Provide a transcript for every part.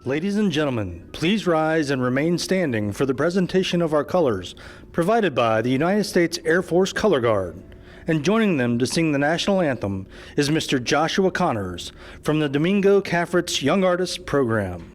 Ladies and gentlemen, please rise and remain standing for the presentation of our colors provided by the United States Air Force Color Guard. And joining them to sing the national anthem is Mr. Joshua Connors from the Domingo Cafritz Young Artists Program.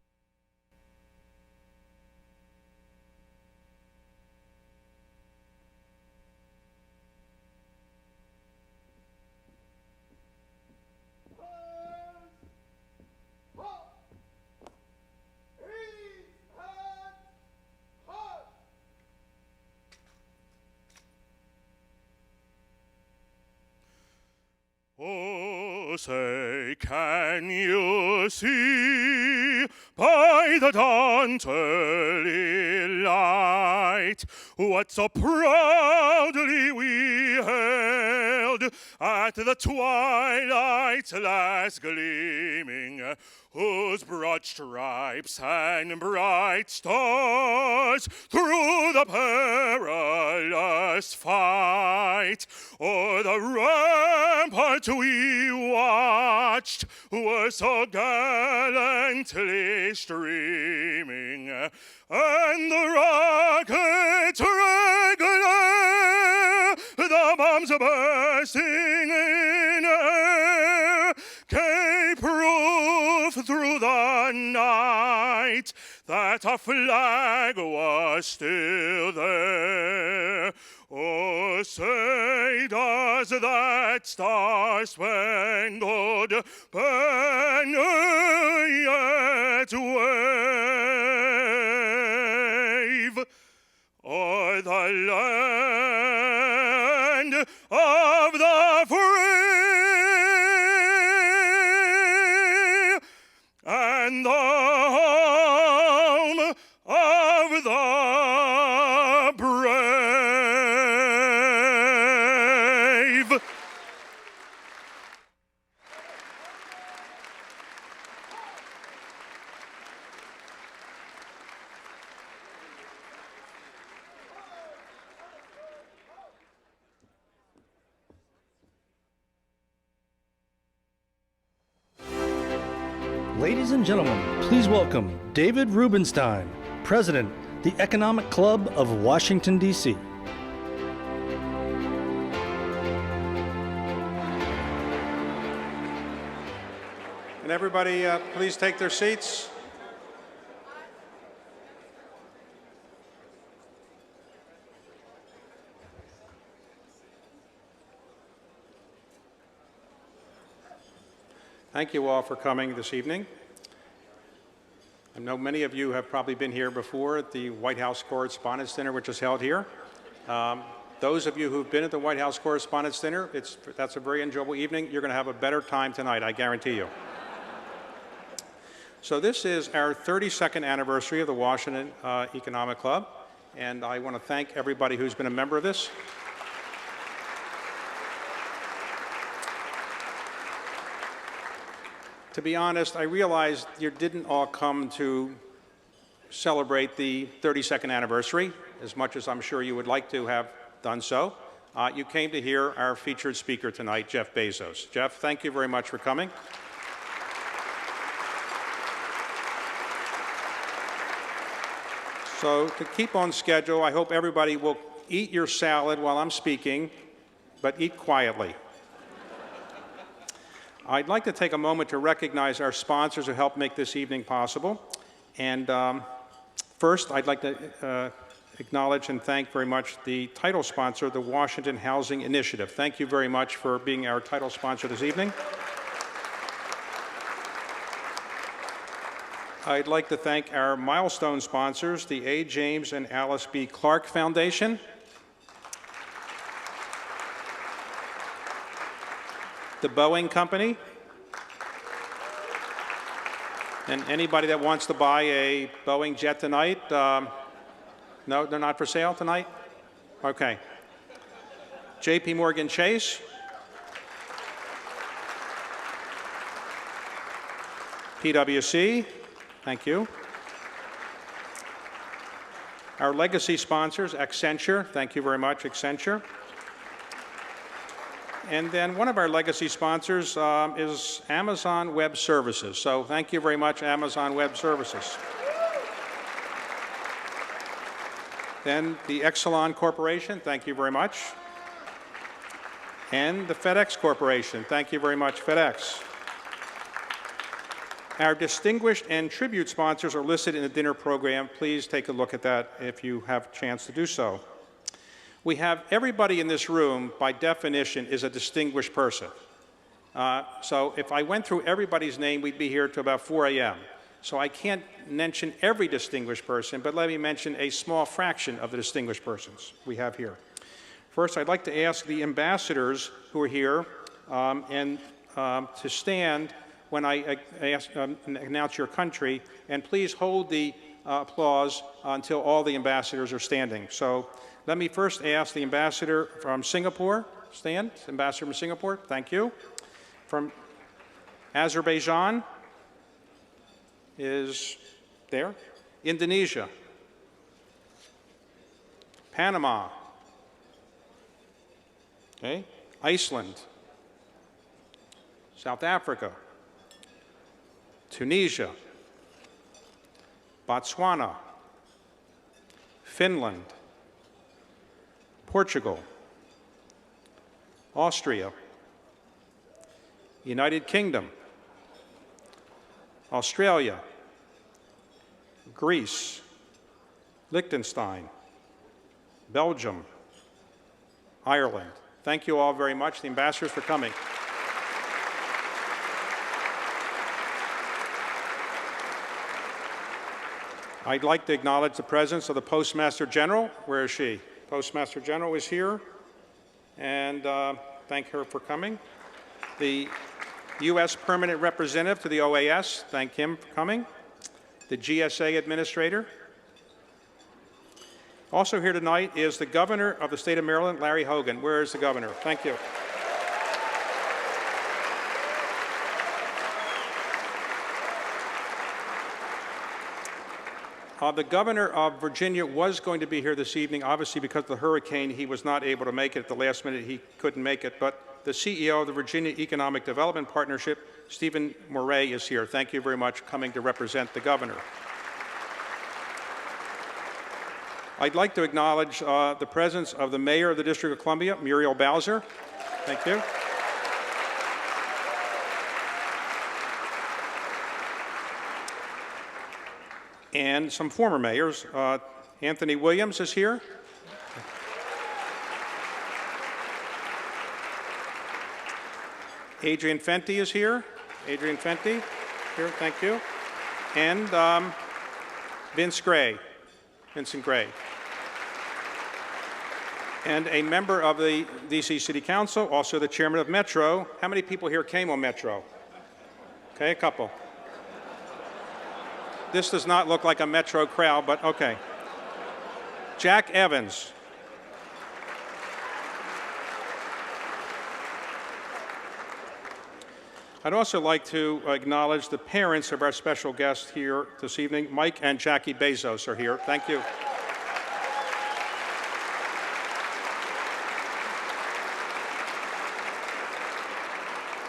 Oh, say, can you see by the dawn's early light what so proudly we hailed at the twilight's last gleaming, whose broad stripes and bright stars through the perilous fight o'er the ramparts we watched were so gallantly streaming, and the rockets regular, the bombs bursting in air, gave proof through the night that our flag was still there. Oh, say, does that star-spangled banner yet wave o'er the land of the free and the home of the brave? Ladies and gentlemen, please welcome David Rubenstein, President, the Economic Club of Washington, D.C. And everybody, please take their seats. Thank you all for coming this evening. I know many of you have probably been here before at the White House Correspondents' Dinner, which is held here. Those of you who've been at the White House Correspondents' Dinner, that's a very enjoyable evening. You're going to have a better time tonight, I guarantee you. So this is our 32nd anniversary of the Washington Economic Club, and I want to thank everybody who's been a member of this. To be honest, I realized you didn't all come to celebrate the 32nd anniversary, as much as I'm sure you would like to have done so. You came to hear our featured speaker tonight, Jeff Bezos. Jeff, thank you very much for coming. So to keep on schedule, I hope everybody will eat your salad while I'm speaking, but eat quietly. I'd like to take a moment to recognize our sponsors who helped make this evening possible. And first, I'd like to acknowledge and thank very much the title sponsor, the Washington Housing Initiative. Thank you very much for being our title sponsor this evening. I'd like to thank our Milestone sponsors, the A. James and Alice B. Clark Foundation, the Boeing Company, and anybody that wants to buy a Boeing jet tonight, no, they're not for sale tonight? Okay. J.P. Morgan Chase, PwC, thank you. Our legacy sponsors, Accenture, thank you very much, Accenture. And then one of our legacy sponsors is Amazon Web Services. So thank you very much, Amazon Web Services. Then the Exelon Corporation, thank you very much. And the FedEx Corporation, thank you very much, FedEx. Our distinguished and tribute sponsors are listed in the dinner program. Please take a look at that if you have a chance to do so. We have everybody in this room, by definition, is a distinguished person. So if I went through everybody's name, we'd be here till about 4 a.m. So I can't mention every distinguished person, but let me mention a small fraction of the distinguished persons we have here. First, I'd like to ask the ambassadors who are here to stand when I announce your country, and please hold the applause until all the ambassadors are standing. So let me first ask the ambassador from Singapore, stand, ambassador from Singapore, thank you. From Azerbaijan is there. Indonesia, Panama, okay, Iceland, South Africa, Tunisia, Botswana, Finland, Portugal, Austria, United Kingdom, Australia, Greece, Liechtenstein, Belgium, Ireland. Thank you all very much, the ambassadors, for coming. I'd like to acknowledge the presence of the Postmaster General. Where is she? Postmaster General is here, and thank her for coming. The U.S. Permanent Representative to the OAS, thank him for coming. The GSA Administrator. Also here tonight is the Governor of the State of Maryland, Larry Hogan. Where is the Governor? Thank you. The Governor of Virginia was going to be here this evening. Obviously, because of the hurricane, he was not able to make it at the last minute. He couldn't make it. But the CEO of the Virginia Economic Development Partnership, Stephen Moray, is here. Thank you very much for coming to represent the Governor. I'd like to acknowledge the presence of the Mayor of the District of Columbia, Muriel Bowser. Thank you. And some former mayors. Anthony Williams is here. Adrian Fenty is here. Adrian Fenty, here, thank you. And Vincent Gray. And a member of the DC City Council, also the chairman of Metro. How many people here came on Metro? Okay, a couple. This does not look like a Metro crowd, but okay. Jack Evans. I'd also like to acknowledge the parents of our special guest here this evening. Mike and Jackie Bezos are here. Thank you.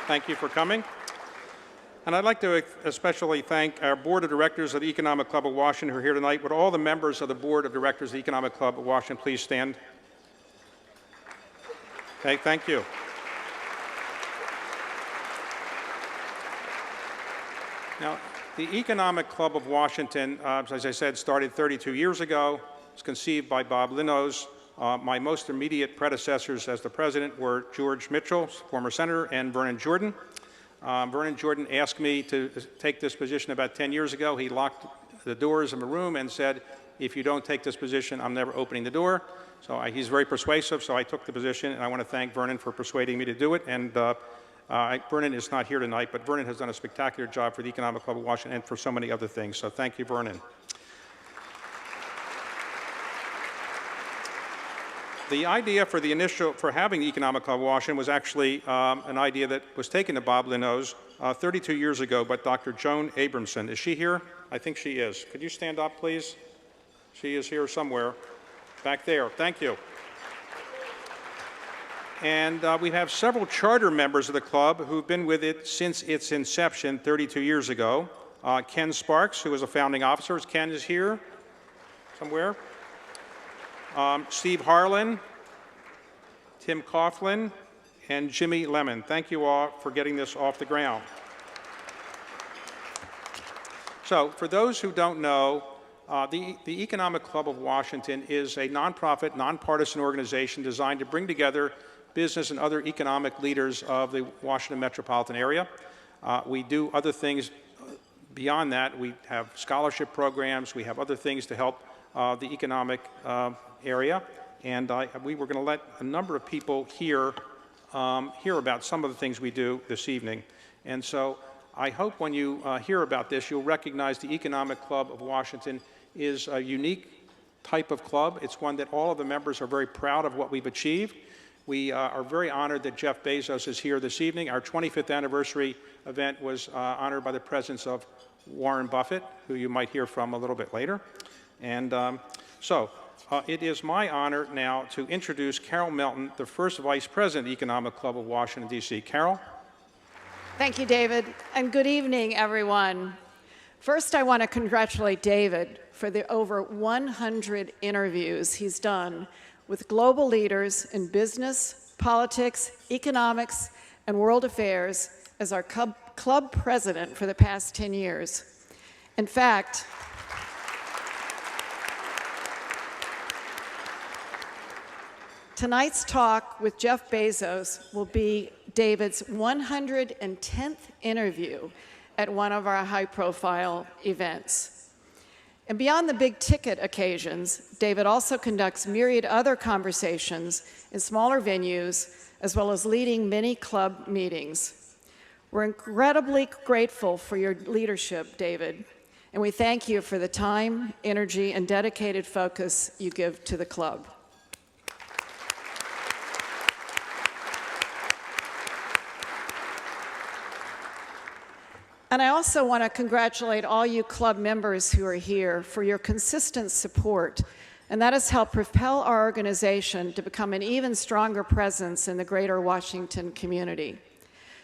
Thank you for coming. And I'd like to especially thank our Board of Directors of the Economic Club of Washington who are here tonight. Would all the members of the Board of Directors of the Economic Club of Washington please stand? Okay, thank you. Now, the Economic Club of Washington, as I said, started 32 years ago. It was conceived by Bob Linnos. My most immediate predecessors as the president were George Mitchell, former senator, and Vernon Jordan. Vernon Jordan asked me to take this position about 10 years ago. He locked the doors in the room and said, if you don't take this position, I'm never opening the door. So he's very persuasive, so I took the position, and I want to thank Vernon for persuading me to do it. And Vernon is not here tonight, but Vernon has done a spectacular job for the Economic Club of Washington and for so many other things. So thank you, Vernon. The idea for having the Economic Club of Washington was actually an idea that was taken to Bob Linnos 32 years ago by Dr. Joan Abramson. Is she here? I think she is. Could you stand up, please? She is here somewhere. Back there. Thank you. And we have several charter members of the club who've been with it since its inception 32 years ago. Ken Sparks, who is a founding officer. Ken is here somewhere. Steve Harlan, Tim Coughlin, and Jimmy Lemon. Thank you all for getting this off the ground. So, for those who don't know, the Economic Club of Washington is a nonprofit, nonpartisan organization designed to bring together business and other economic leaders of the Washington metropolitan area. We do other things beyond that. We have scholarship programs. We have other things to help the economic area. And we were going to let a number of people hear about some of the things we do this evening. And so I hope when you hear about this, you'll recognize the Economic Club of Washington is a unique type of club. It's one that all of the members are very proud of what we've achieved. We are very honored that Jeff Bezos is here this evening. Our 25th anniversary event was honored by the presence of Warren Buffett, who you might hear from a little bit later. And it is my honor now to introduce Carol Melton, the first Vice President of the Economic Club of Washington, D.C. Carol? Thank you, David, and good evening, everyone. First, I want to congratulate David for the over 100 interviews he's done with global leaders in business, politics, economics, and world affairs as our club president for the past 10 years. In fact, tonight's talk with Jeff Bezos will be David's 110th interview at one of our high-profile events. And beyond the big-ticket occasions, David also conducts myriad other conversations in smaller venues, as well as leading many club meetings. We're incredibly grateful for your leadership, David, and we thank you for the time, energy, and dedicated focus you give to the club. And I also want to congratulate all you club members who are here for your consistent support, and that has helped propel our organization to become an even stronger presence in the greater Washington community.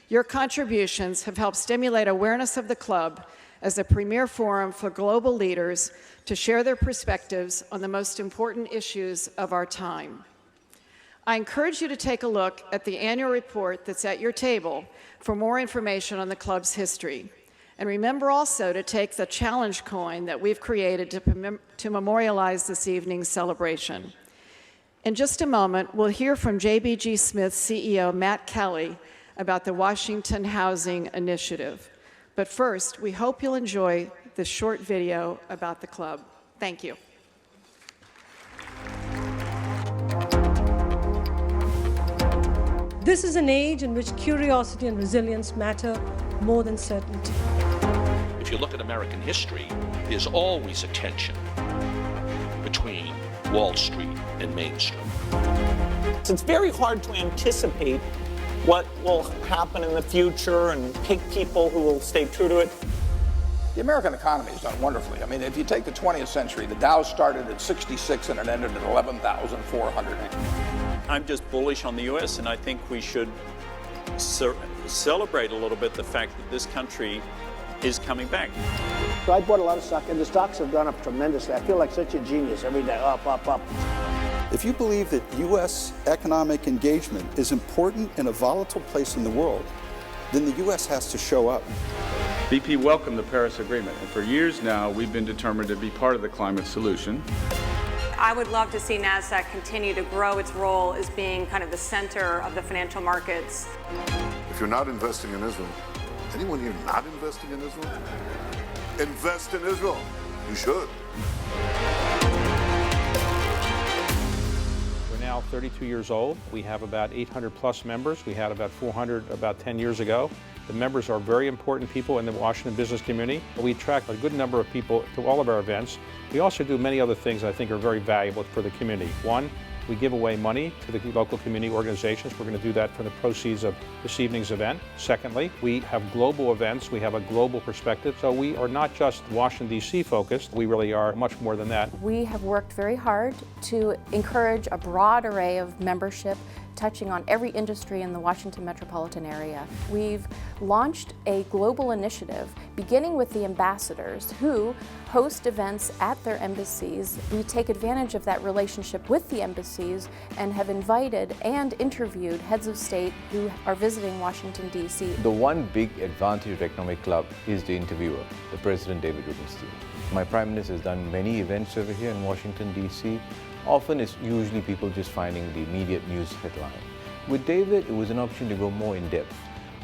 Your contributions have helped stimulate awareness of the club as a premier forum for global leaders to share their perspectives on the most important issues of our time. I encourage you to take a look at the annual report that's at your table for more information on the club's history. And remember also to take the challenge coin that we've created to memorialize this evening's celebration. In just a moment, we'll hear from JBG Smith CEO Matt Kelly about the Washington Housing Initiative. But first, we hope you'll enjoy this short video about the club. Thank you. This is an age in which curiosity and resilience matter more than certainty. If you look at American history, there's always a tension between Wall Street and Main Street. It's very hard to anticipate what will happen in the future and pick people who will stay true to it. The American economy has done wonderfully. I mean, if you take the 20th century, the Dow started at 66 and it ended at 11,400. I'm just bullish on the U.S., and I think we should celebrate a little bit the fact that this country is coming back. So I bought a lot of stock, and the stocks have gone up tremendously. I feel like such a genius every day, up, up, up. If you believe that U.S. economic engagement is important in a volatile place in the world, then the U.S. has to show up. BP welcomed the Paris Agreement, and for years now, we've been determined to be part of the climate solution. I would love to see NASDAQ continue to grow its role as being kind of the center of the financial markets. If you're not investing in Israel, anyone here not investing in Israel? Invest in Israel. You should. We're now 32 years old. We have about 800 plus members. We had about 400 about 10 years ago. The members are very important people in the Washington business community. We attract a good number of people to all of our events. We also do many other things I think are very valuable for the community. One, we give away money to the local community organizations. We're going to do that from the proceeds of this evening's event. Secondly, we have global events. We have a global perspective. So we are not just Washington, D.C. focused. We really are much more than that. We have worked very hard to encourage a broad array of membership touching on every industry in the Washington metropolitan area. We've launched a global initiative beginning with the ambassadors who host events at their embassies. We take advantage of that relationship with the embassies and have invited and interviewed heads of state who are visiting Washington, D.C. The one big advantage of Economic Club is the interviewer, the President David Rubenstein. My Prime Minister has done many events over here in Washington, D.C. Often it's usually people just finding the immediate news headline. With David, it was an opportunity to go more in depth,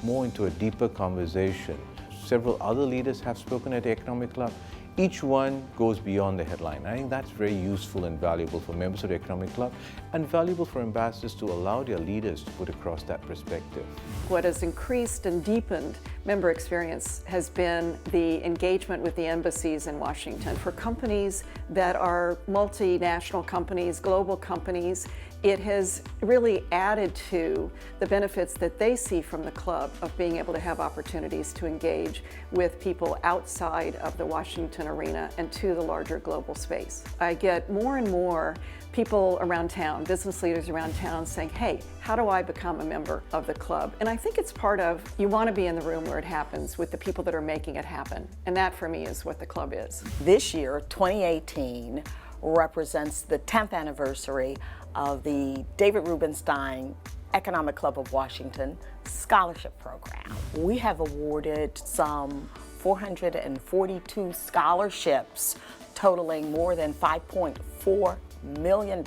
more into a deeper conversation. Several other leaders have spoken at the Economic Club. Each one goes beyond the headline. I think that's very useful and valuable for members of the Economic Club and valuable for ambassadors to allow their leaders to put across that perspective. What has increased and deepened member experience has been the engagement with the embassies in Washington. For companies that are multinational companies, global companies, it has really added to the benefits that they see from the club of being able to have opportunities to engage with people outside of the Washington arena and to the larger global space. I get more and more people around town, business leaders around town saying, hey, how do I become a member of the club? And I think it's part of, you want to be in the room where it happens with the people that are making it happen. And that for me is what the club is. This year, 2018, represents the 10th anniversary of the David Rubenstein Economic Club of Washington Scholarship Program. We have awarded some 442 scholarships totaling more than $5.4 million.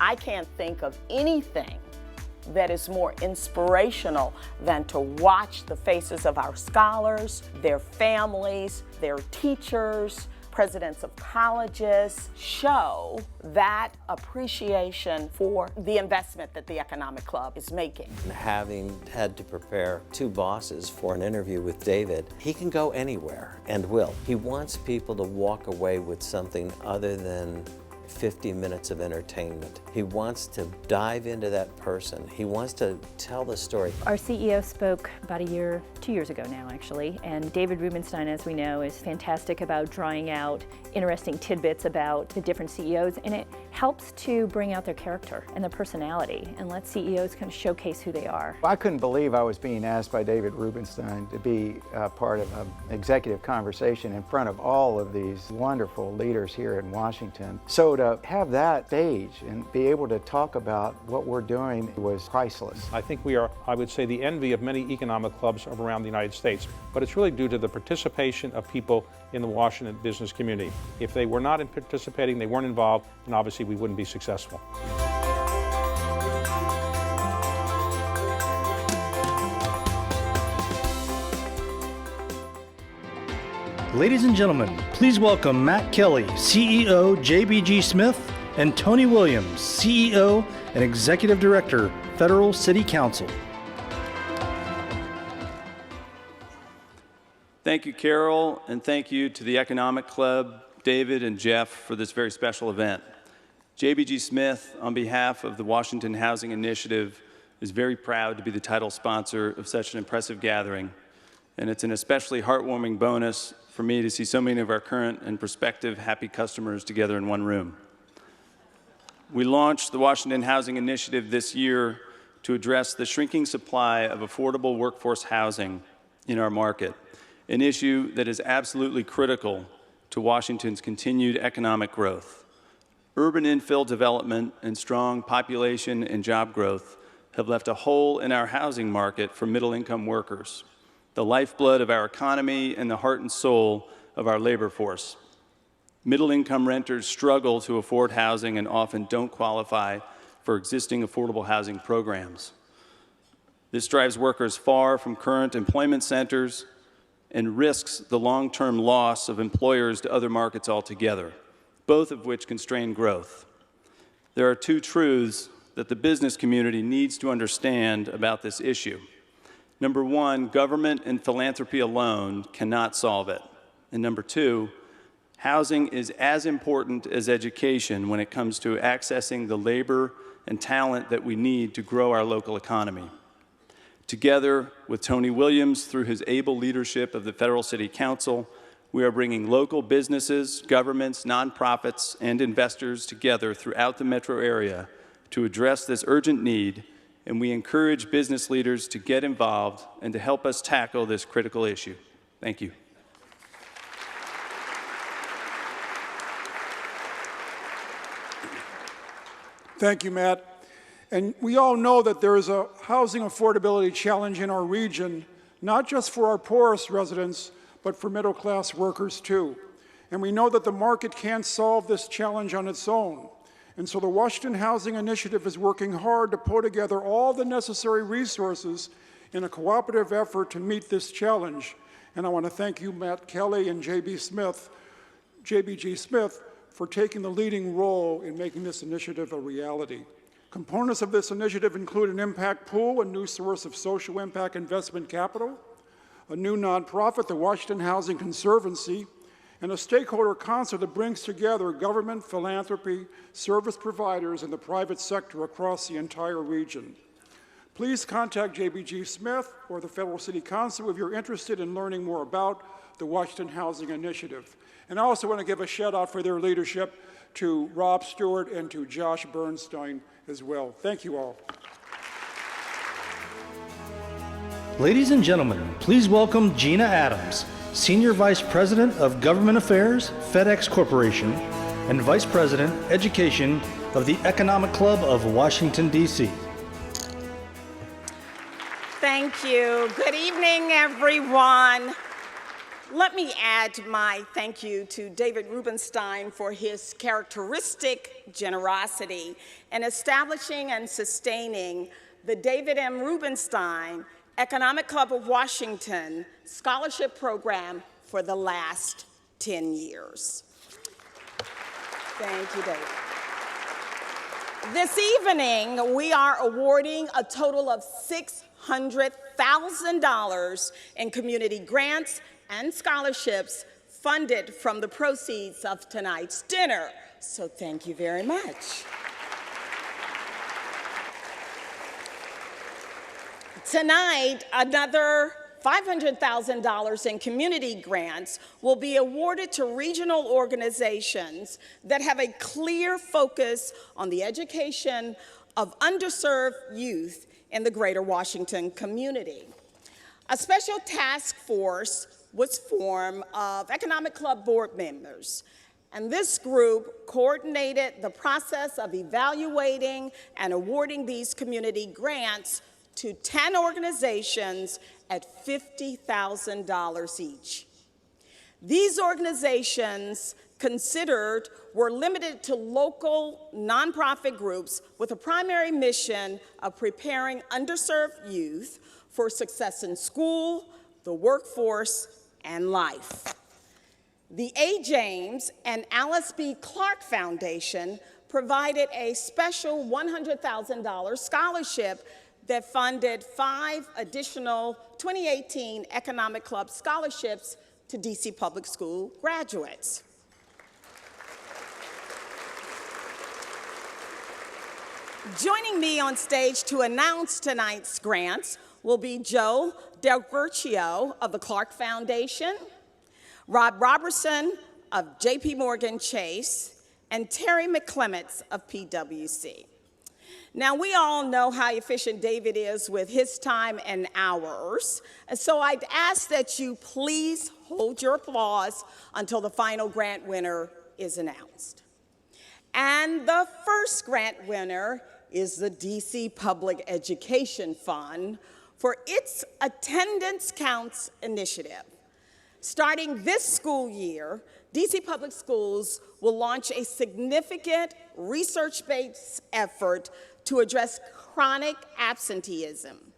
I can't think of anything that is more inspirational than to watch the faces of our scholars, their families, their teachers, presidents of colleges show that appreciation for the investment that the Economic Club is making. Having had to prepare two bosses for an interview with David, he can go anywhere and will. He wants people to walk away with something other than 50 minutes of entertainment. He wants to dive into that person. He wants to tell the story. Our CEO spoke about 2 years ago now actually, and David Rubenstein, as we know, is fantastic about drawing out interesting tidbits about the different CEOs, and it helps to bring out their character and their personality and let CEOs kind of showcase who they are. I couldn't believe I was being asked by David Rubenstein to be part of an executive conversation in front of all of these wonderful leaders here in Washington. So to have that stage and be able to talk about what we're doing was priceless. I think we are, I would say, the envy of many economic clubs around the United States, but it's really due to the participation of people in the Washington business community. If they were not participating, they weren't involved, then obviously we wouldn't be successful. Ladies and gentlemen, please welcome Matt Kelly, CEO, JBG Smith, and Tony Williams, CEO and Executive Director, Federal City Council. Thank you, Carol, and thank you to the Economic Club, David and Jeff, for this very special event. JBG Smith, on behalf of the Washington Housing Initiative, is very proud to be the title sponsor of such an impressive gathering, and it's an especially heartwarming bonus for me to see so many of our current and prospective happy customers together in one room. We launched the Washington Housing Initiative this year to address the shrinking supply of affordable workforce housing in our market, an issue that is absolutely critical to Washington's continued economic growth. Urban infill development and strong population and job growth have left a hole in our housing market for middle-income workers, the lifeblood of our economy and the heart and soul of our labor force. Middle-income renters struggle to afford housing and often don't qualify for existing affordable housing programs. This drives workers far from current employment centers and risks the long-term loss of employers to other markets altogether, both of which constrain growth. There are two truths that the business community needs to understand about this issue. Number one, government and philanthropy alone cannot solve it. And number two, housing is as important as education when it comes to accessing the labor and talent that we need to grow our local economy. Together with Tony Williams, through his able leadership of the Federal City Council, we are bringing local businesses, governments, nonprofits, and investors together throughout the metro area to address this urgent need and we encourage business leaders to get involved and to help us tackle this critical issue. Thank you. Thank you, Matt. And we all know that there is a housing affordability challenge in our region, not just for our poorest residents, but for middle-class workers too. And we know that the market can't solve this challenge on its own. And so the Washington Housing Initiative is working hard to put together all the necessary resources in a cooperative effort to meet this challenge. And I want to thank you, Matt Kelly and JBG Smith, for taking the leading role in making this initiative a reality. Components of this initiative include an impact pool, a new source of social impact investment capital, a new nonprofit, the Washington Housing Conservancy, and a stakeholder council that brings together government, philanthropy, service providers, and the private sector across the entire region. Please contact JBG Smith or the Federal City Council if you're interested in learning more about the Washington Housing Initiative. And I also want to give a shout out for their leadership to Rob Stewart and to Josh Bernstein as well. Thank you all. Ladies and gentlemen, please welcome Gina Adams, Senior Vice President of Government Affairs, FedEx Corporation, and Vice President, Education of the Economic Club of Washington, D.C. Thank you. Good evening, everyone. Let me add my thank you to David Rubenstein for his characteristic generosity in establishing and sustaining the David M. Rubenstein Economic Club of Washington Scholarship Program for the last 10 years. Thank you, David. This evening, we are awarding a total of $600,000 in community grants and scholarships funded from the proceeds of tonight's dinner. So thank you very much. Tonight, another $500,000 in community grants will be awarded to regional organizations that have a clear focus on the education of underserved youth in the greater Washington community. A special task force was formed of Economic Club board members, and this group coordinated the process of evaluating and awarding these community grants to 10 organizations at $50,000 each. These organizations considered were limited to local nonprofit groups with a primary mission of preparing underserved youth for success in school, the workforce, and life. The A. James and Alice B. Clark Foundation provided a special $100,000 scholarship that funded 5 additional 2018 Economic Club scholarships to DC Public School graduates. Joining me on stage to announce tonight's grants will be Joe Del Gurcio of the Clark Foundation, Rob Robertson of J.P. Morgan Chase, and Terry McClements of PwC. Now, we all know how efficient David is with his time and hours, and so I'd ask that you please hold your applause until the final grant winner is announced. And the first grant winner is the DC Public Education Fund for its Attendance Counts initiative. Starting this school year, DC Public Schools will launch a significant research-based effort to address chronic absenteeism.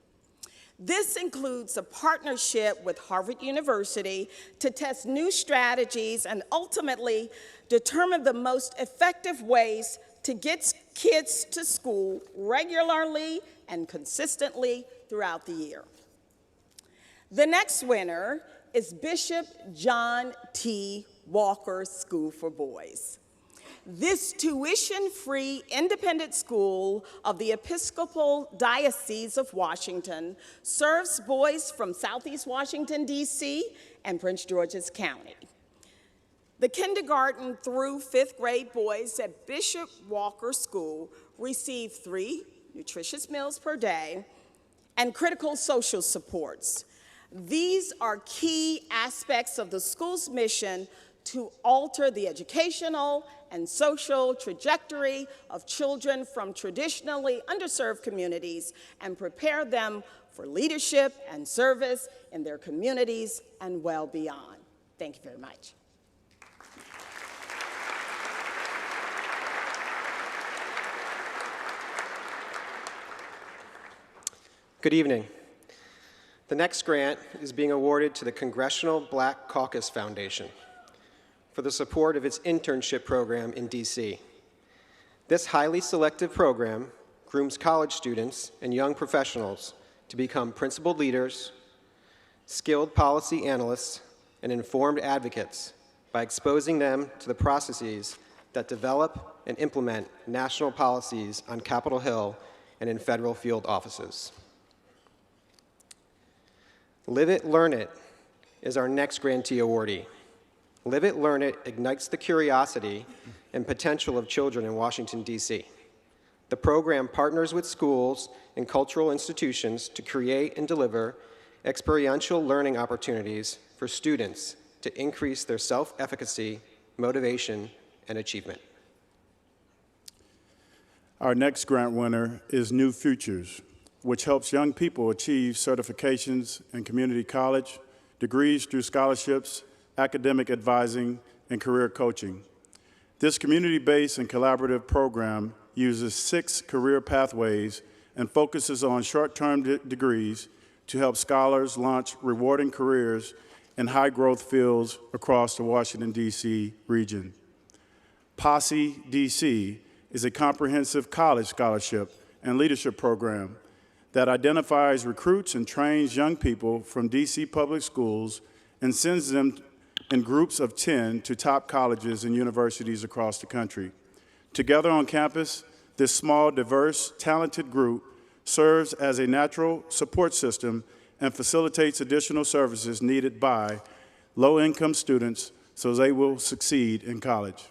This includes a partnership with Harvard University to test new strategies and ultimately determine the most effective ways to get kids to school regularly and consistently throughout the year. The next winner is Bishop John T. Walker School for Boys. This tuition-free independent school of the Episcopal Diocese of Washington serves boys from Southeast Washington, D.C. and Prince George's County. The kindergarten through 5th grade boys at Bishop Walker School receive 3 nutritious meals per day, and critical social supports. These are key aspects of the school's mission to alter the educational and social trajectory of children from traditionally underserved communities and prepare them for leadership and service in their communities and well beyond. Thank you very much. Good evening. The next grant is being awarded to the Congressional Black Caucus Foundation for the support of its internship program in DC. This highly selective program grooms college students and young professionals to become principled leaders, skilled policy analysts, and informed advocates by exposing them to the processes that develop and implement national policies on Capitol Hill and in federal field offices. Live It, Learn It is our next grantee awardee. Live It, Learn It ignites the curiosity and potential of children in Washington, D.C. The program partners with schools and cultural institutions to create and deliver experiential learning opportunities for students to increase their self-efficacy, motivation, and achievement. Our next grant winner is New Futures, which helps young people achieve certifications in community college, degrees through scholarships, academic advising, and career coaching. This community-based and collaborative program uses 6 career pathways and focuses on short-term degrees to help scholars launch rewarding careers in high-growth fields across the Washington, D.C. region. Posse DC is a comprehensive college scholarship and leadership program that identifies, recruits, and trains young people from D.C. public schools and sends them in groups of 10 to top colleges and universities across the country. Together on campus, this small, diverse, talented group serves as a natural support system and facilitates additional services needed by low-income students so they will succeed in college.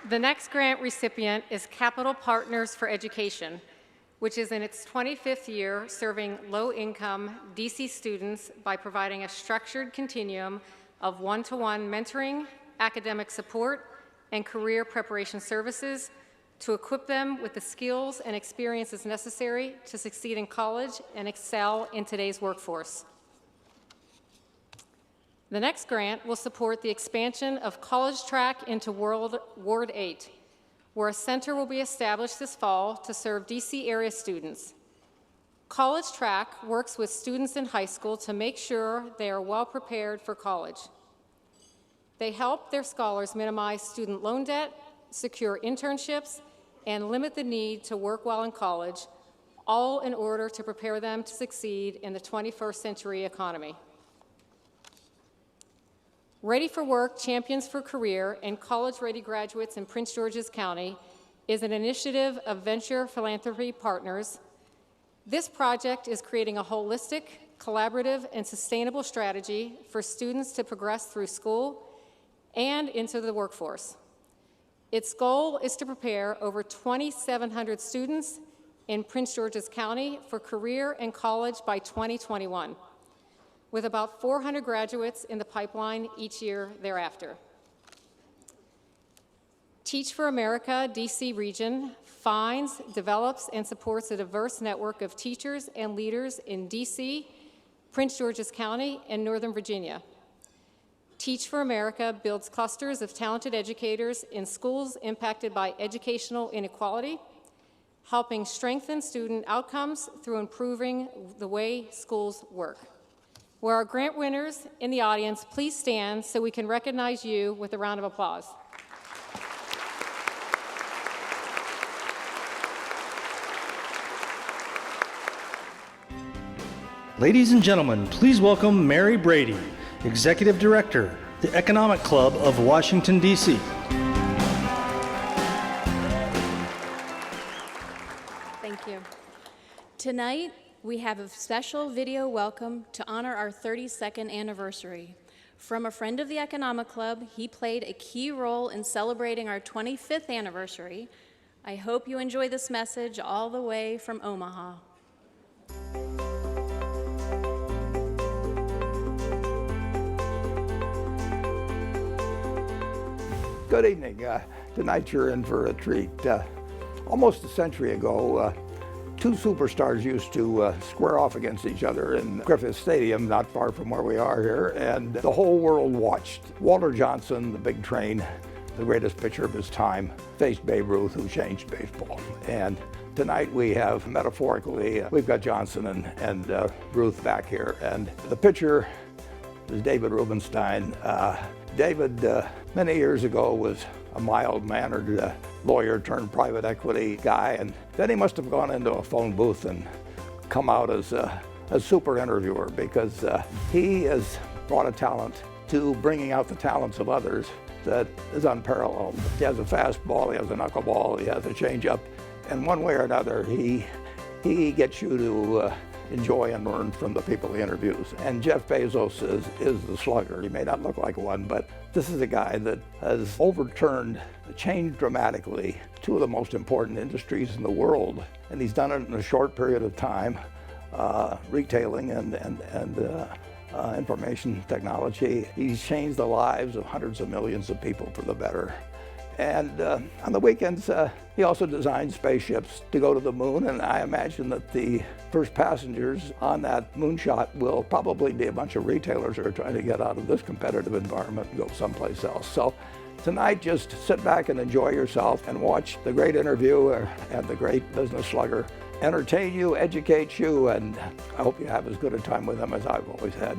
The next grant recipient is Capital Partners for Education, which is in its 25th year serving low-income DC students by providing a structured continuum of one-to-one mentoring, academic support, and career preparation services to equip them with the skills and experiences necessary to succeed in college and excel in today's workforce. The next grant will support the expansion of College Track into Ward 8, where a center will be established this fall to serve DC area students. College Track works with students in high school to make sure they are well prepared for college. They help their scholars minimize student loan debt, secure internships, and limit the need to work while in college, all in order to prepare them to succeed in the 21st century economy. Ready for Work Champions for Career and College-Ready Graduates in Prince George's County is an initiative of Venture Philanthropy Partners. This project is creating a holistic, collaborative, and sustainable strategy for students to progress through school and into the workforce. Its goal is to prepare over 2,700 students in Prince George's County for career and college by 2021, with about 400 graduates in the pipeline each year thereafter. Teach for America DC region finds, develops, and supports a diverse network of teachers and leaders in DC, Prince George's County, and Northern Virginia. Teach for America builds clusters of talented educators in schools impacted by educational inequality, helping strengthen student outcomes through improving the way schools work. Will our grant winners in the audience please stand so we can recognize you with a round of applause? Ladies and gentlemen, please welcome Mary Brady, Executive Director, the Economic Club of Washington, D.C. Thank you. Tonight, we have a special video welcome to honor our 32nd anniversary. From a friend of the Economic Club, he played a key role in celebrating our 25th anniversary. I hope you enjoy this message all the way from Omaha. Good evening. Tonight you're in for a treat. Almost a century ago, two superstars used to square off against each other in Griffith Stadium, not far from where we are here, and the whole world watched. Walter Johnson, the big train, the greatest pitcher of his time, faced Babe Ruth, who changed baseball. And tonight we have, metaphorically, we've got Johnson and Ruth back here. And the pitcher is David Rubenstein. David, many years ago, was a mild-mannered lawyer turned private equity guy, and then he must have gone into a phone booth and come out as a super interviewer, because he has brought a talent to bringing out the talents of others that is unparalleled. He has a fastball, he has a knuckleball, he has a changeup, and one way or another, he gets you to enjoy and learn from the people he interviews. And Jeff Bezos is the slugger. He may not look like one, but this is a guy that has overturned, changed dramatically two of the most important industries in the world. And he's done it in a short period of time, retailing and information technology. He's changed the lives of hundreds of millions of people for the better. And on the weekends, he also designed spaceships to go to the moon, and I imagine that the first passengers on that moonshot will probably be a bunch of retailers who are trying to get out of this competitive environment and go someplace else. So tonight, just sit back and enjoy yourself and watch the great interviewer and the great business slugger entertain you, educate you, and I hope you have as good a time with them as I've always had.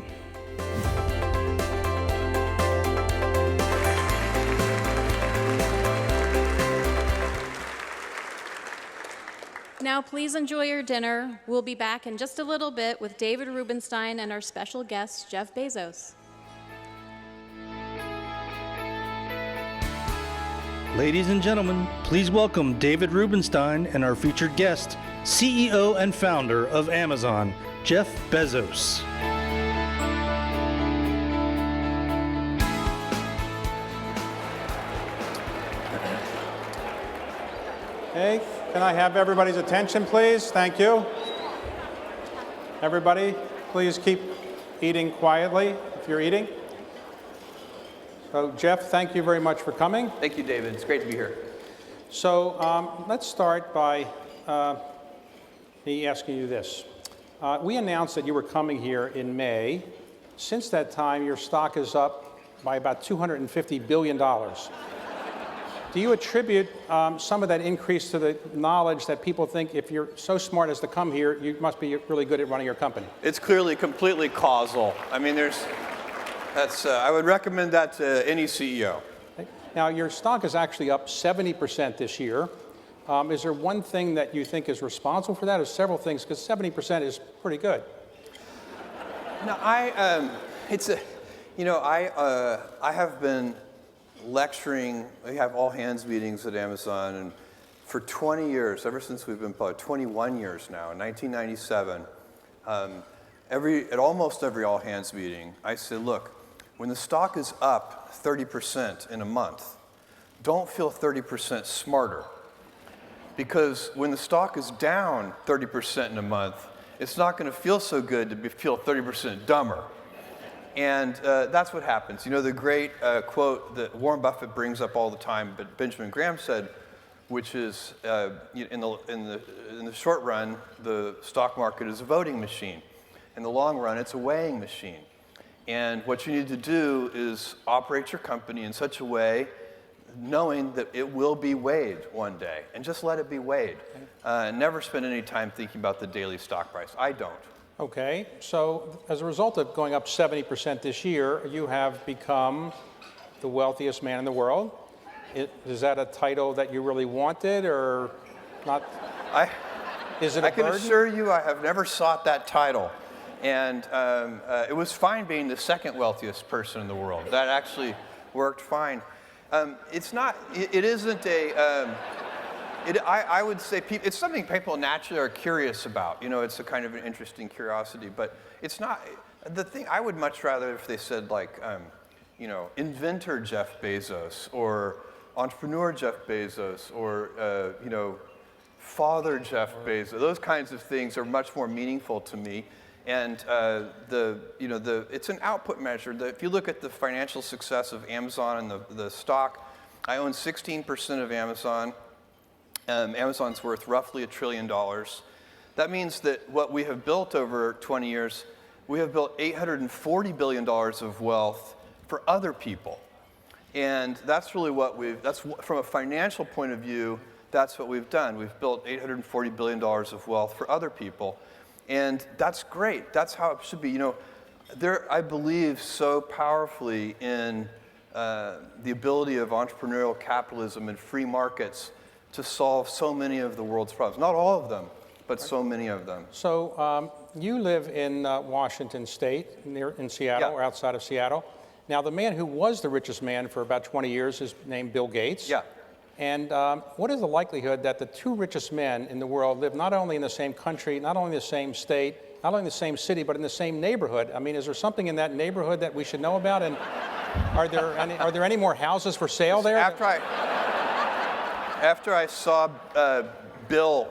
Now, please enjoy your dinner. We'll be back in just a little bit with David Rubenstein and our special guest, Jeff Bezos. Ladies and gentlemen, please welcome David Rubenstein and our featured guest, CEO and founder of Amazon, Jeff Bezos. Hey, can I have everybody's attention, please? Thank you. Everybody, please keep eating quietly if you're eating. So, Jeff, thank you very much for coming. Thank you, David. It's great to be here. So, let's start by me asking you this. We announced that you were coming here in May. Since that time, your stock is up by about $250 billion. Do you attribute some of that increase to the knowledge that people think if you're so smart as to come here, you must be really good at running your company? It's clearly completely causal. I mean, I would recommend that to any CEO. Now, your stock is actually up 70% this year. Is there one thing that you think is responsible for that, or several things? Because 70% is pretty good. No, I have been lecturing. We have all hands meetings at Amazon, and for 20 years, ever since we've been public, 21 years now, in 1997, at almost every all hands meeting, I say, look, when the stock is up 30% in a month, don't feel 30% smarter. Because when the stock is down 30% in a month, it's not going to feel so good to feel 30% dumber. And that's what happens. You know, the great quote that Warren Buffett brings up all the time, but Benjamin Graham said, which is, in the short run, the stock market is a voting machine. In the long run, it's a weighing machine. And what you need to do is operate your company in such a way, knowing that it will be weighed one day, and just let it be weighed. Never spend any time thinking about the daily stock price. I don't. Okay, so as a result of going up 70% this year, you have become the wealthiest man in the world. Is that a title that you really wanted, or not? Is it a burden? I can assure you I have never sought that title. And it was fine being the second wealthiest person in the world. That actually worked fine. I would say it's something people naturally are curious about. You know, it's a kind of an interesting curiosity, but it's not. The thing, I would much rather if they said like, you know, inventor Jeff Bezos, or entrepreneur Jeff Bezos, or, you know, father Jeff Bezos. Those kinds of things are much more meaningful to me. And it's an output measure. If you look at the financial success of Amazon and the stock, I own 16% of Amazon. Amazon's worth roughly $1 trillion. That means that what we have built over 20 years, we have built $840 billion of wealth for other people. And that's really what from a financial point of view, that's what we've done. We've built $840 billion of wealth for other people. And that's great. That's how it should be. You know, I believe so powerfully in the ability of entrepreneurial capitalism and free markets to solve so many of the world's problems. Not all of them, but so many of them. So you live in Washington State, in Seattle, or outside of Seattle. Now, the man who was the richest man for about 20 years is named Bill Gates. Yeah. And what is the likelihood that the two richest men in the world live not only in the same country, not only the same state, not only the same city, but in the same neighborhood? I mean, is there something in that neighborhood that we should know about? And are there any more houses for sale there? After I saw Bill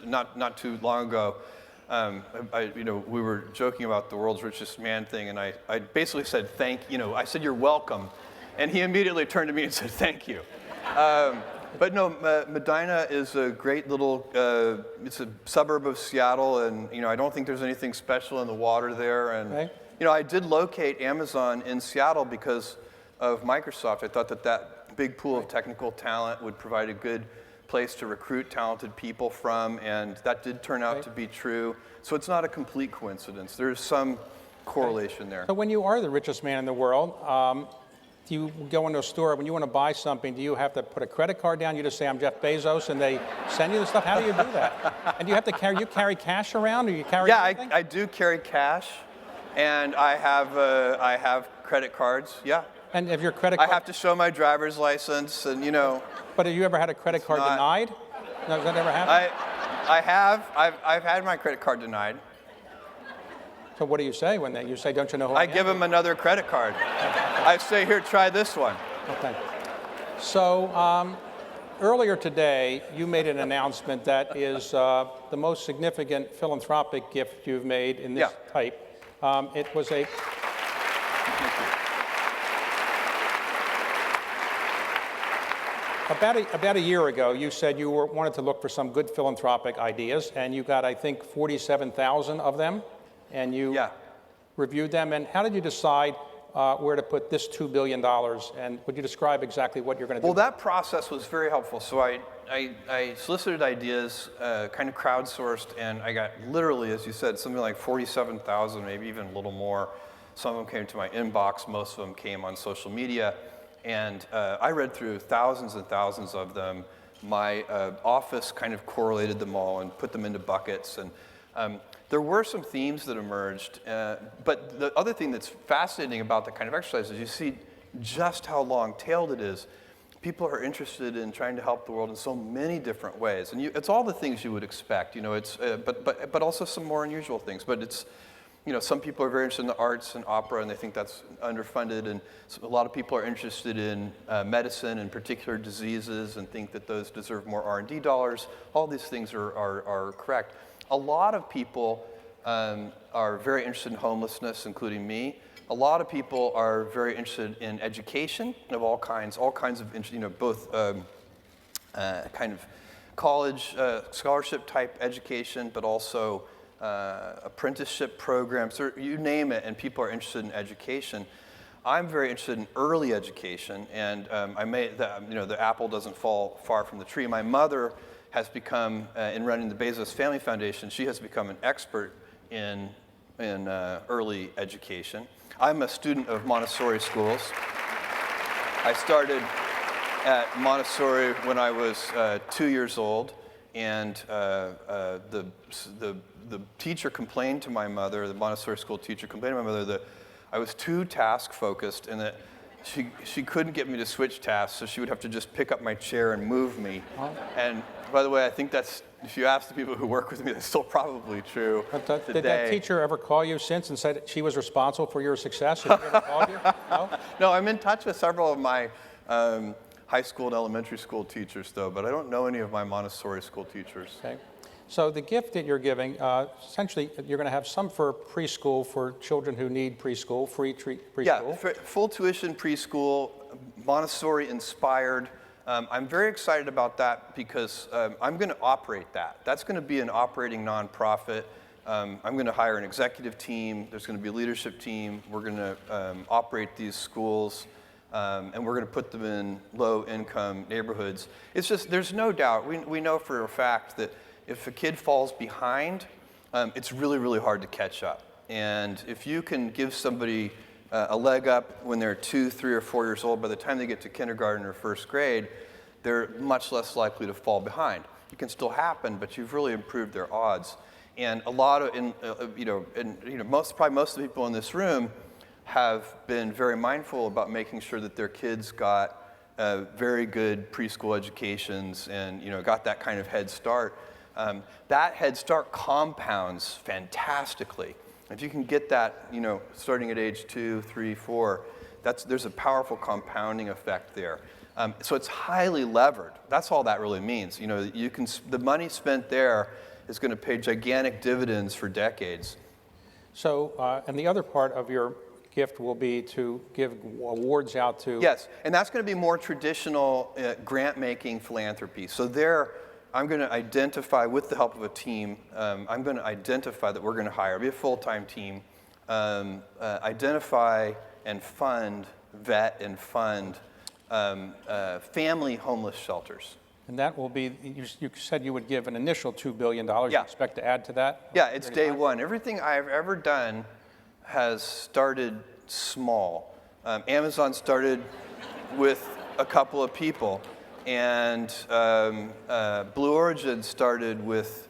not too long ago, we were joking about the world's richest man thing, and I basically said I said you're welcome, and he immediately turned to me and said thank you. But no, Medina is a great little, it's a suburb of Seattle, and I don't think there's anything special in the water there. And I did locate Amazon in Seattle because of Microsoft. I thought that big pool of technical talent would provide a good place to recruit talented people from, and that did turn out to be true. So it's not a complete coincidence. There's some correlation there. So when you are the richest man in the world, do you go into a store, when you want to buy something, do you have to put a credit card down? You just say, I'm Jeff Bezos, and they send you the stuff? How do you do that? And do you have to carry cash around, or you carry anything? I do carry cash, and I have credit cards, yeah. And if your credit card... I have to show my driver's license, and But have you ever had a credit card denied? No, has that ever happened? I have. I've had my credit card denied. So what do you say when you say, don't you know who I am? I give them another credit card. I say, here, try this one. Okay. So earlier today, you made an announcement that is the most significant philanthropic gift you've made in this type. It was a... About a year ago, you said you wanted to look for some good philanthropic ideas, and you got, I think, 47,000 of them, and you reviewed them. And how did you decide where to put this $2 billion? And would you describe exactly what you're going to do? Well, that process was very helpful. So I solicited ideas, kind of crowdsourced, and I got literally, as you said, something like 47,000, maybe even a little more. Some of them came to my inbox. Most of them came on social media. And I read through thousands and thousands of them. My office kind of correlated them all and put them into buckets. And there were some themes that emerged. But the other thing that's fascinating about that kind of exercise is you see just how long-tailed it is. People are interested in trying to help the world in so many different ways. And it's all the things you would expect. But also some more unusual things. But it's... some people are very interested in the arts and opera, and they think that's underfunded, and a lot of people are interested in medicine and particular diseases and think that those deserve more R&D dollars. All these things are correct. A lot of people are very interested in homelessness, including me. A lot of people are very interested in education of all kinds of, both kind of college scholarship type education, but also apprenticeship programs, or you name it, and people are interested in education. I'm very interested in early education, and the apple doesn't fall far from the tree. My mother has become, in running the Bezos Family Foundation, she has become an expert in early education. I'm a student of Montessori schools. I started at Montessori when I was 2 years old, and the teacher complained to my mother, the Montessori school teacher complained to my mother that I was too task-focused and that she couldn't get me to switch tasks, so she would have to just pick up my chair and move me. And by the way, I think that's if you ask the people who work with me, that's still probably true today. Did that teacher ever call you since and said she was responsible for your success? Has she ever called you? No? No, I'm in touch with several of my high school and elementary school teachers, though, but I don't know any of my Montessori school teachers. Okay. So the gift that you're giving, essentially, you're going to have some for preschool for children who need preschool, free preschool. Yeah, full tuition preschool, Montessori inspired. I'm very excited about that because I'm going to operate that. That's going to be an operating nonprofit. I'm going to hire an executive team. There's going to be a leadership team. We're going to operate these schools, and we're going to put them in low-income neighborhoods. It's just, there's no doubt. We know for a fact that if a kid falls behind, it's really, really hard to catch up. And if you can give somebody a leg up when they're 2, 3, or 4 years old, by the time they get to kindergarten or first grade, they're much less likely to fall behind. It can still happen, but you've really improved their odds. And a lot of, probably most of the people in this room have been very mindful about making sure that their kids got very good preschool educations and got that kind of head start. That head start compounds fantastically. If you can get that, starting at age 2, 3, 4, there's a powerful compounding effect there. So it's highly levered. That's all that really means. The money spent there is going to pay gigantic dividends for decades. So, and the other part of your gift will be to give awards out to... Yes, and that's going to be more traditional grant-making philanthropy. So there, I'm going to identify, with the help of a team, I'm going to identify that we're going to hire, be a full-time team, identify and fund, vet and fund family homeless shelters. And that will be, you said you would give an initial $2 billion. Yeah. You expect to add to that? Yeah, it's day one. Everything I've ever done has started small. Amazon started with a couple of people, and Blue Origin started with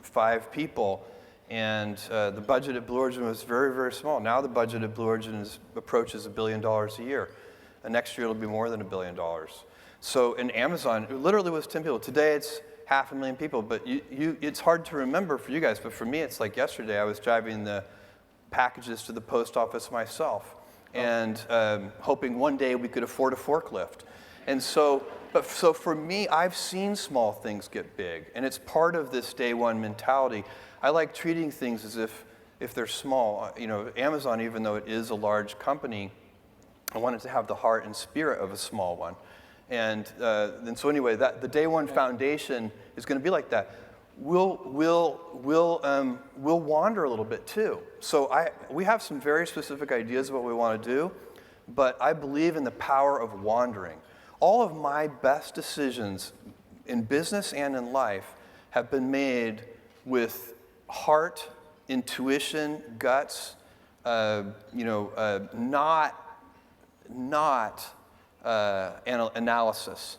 5 people, and the budget at Blue Origin was very, very small. Now the budget at Blue Origin approaches $1 billion a year. And next year it'll be more than $1 billion. So in Amazon, it literally was 10 people. Today it's 500,000 people, but it's hard to remember for you guys, but for me it's like yesterday I was driving the packages to the post office myself and hoping one day we could afford a forklift. And so for me, I've seen small things get big, and it's part of this day one mentality. I like treating things as if they're small. Amazon, even though it is a large company, I wanted to have the heart and spirit of a small one. And so anyway, the Day One Foundation is going to be like that. We'll wander a little bit too. So we have some very specific ideas of what we want to do, but I believe in the power of wandering. All of my best decisions in business and in life have been made with heart, intuition, guts, not analysis.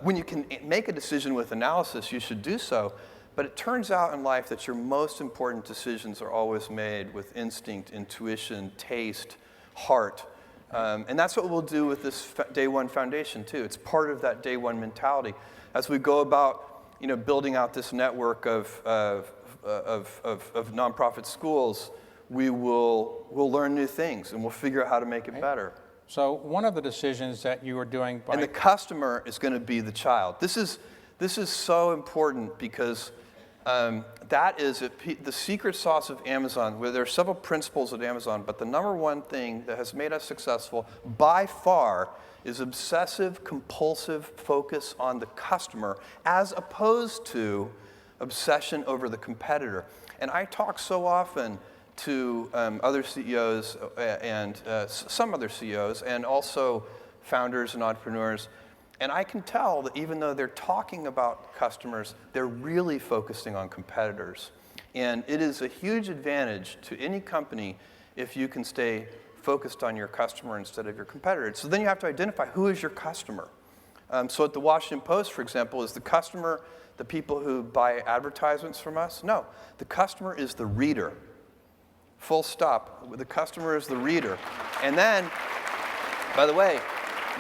When you can make a decision with analysis, you should do so. But it turns out in life that your most important decisions are always made with instinct, intuition, taste, heart. And that's what we'll do with this Day One Foundation, too. It's part of that Day One mentality. As we go about building out this network of nonprofit schools, we'll learn new things, and we'll figure out how to make it better. So one of the decisions that you are doing by... And the customer is going to be the child. This is so important because that is the secret sauce of Amazon, where there are several principles at Amazon, but the number one thing that has made us successful by far is obsessive, compulsive focus on the customer as opposed to obsession over the competitor. And I talk so often to other CEOs and some other CEOs and also founders and entrepreneurs. And I can tell that even though they're talking about customers, they're really focusing on competitors. And it is a huge advantage to any company if you can stay focused on your customer instead of your competitor. So then you have to identify who is your customer. So at the Washington Post, for example, is the customer the people who buy advertisements from us? No, the customer is the reader. Full stop. The customer is the reader. And then, by the way,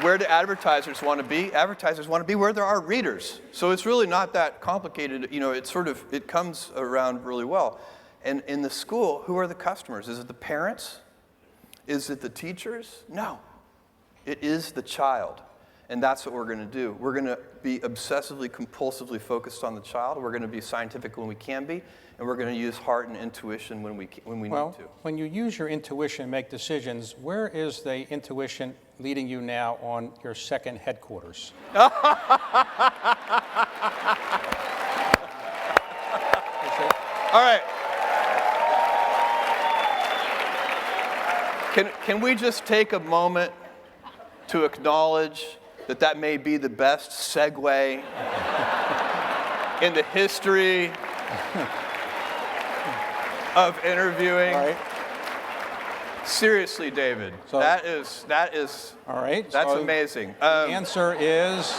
where do advertisers want to be? Advertisers want to be where there are readers. So it's really not that complicated. You know, it comes around really well. And in the school, who are the customers? Is it the parents? Is it the teachers? No. It is the child. And that's what we're going to do. We're going to be obsessively, compulsively focused on the child. We're going to be scientific when we can be. And we're going to use heart and intuition when we need to. When you use your intuition to make decisions, where is the intuition leading you now on your second headquarters? All right. Can we just take a moment to acknowledge that may be the best segue in the history of interviewing? All right. Seriously, David, So- that is All right. that's so amazing. The answer is?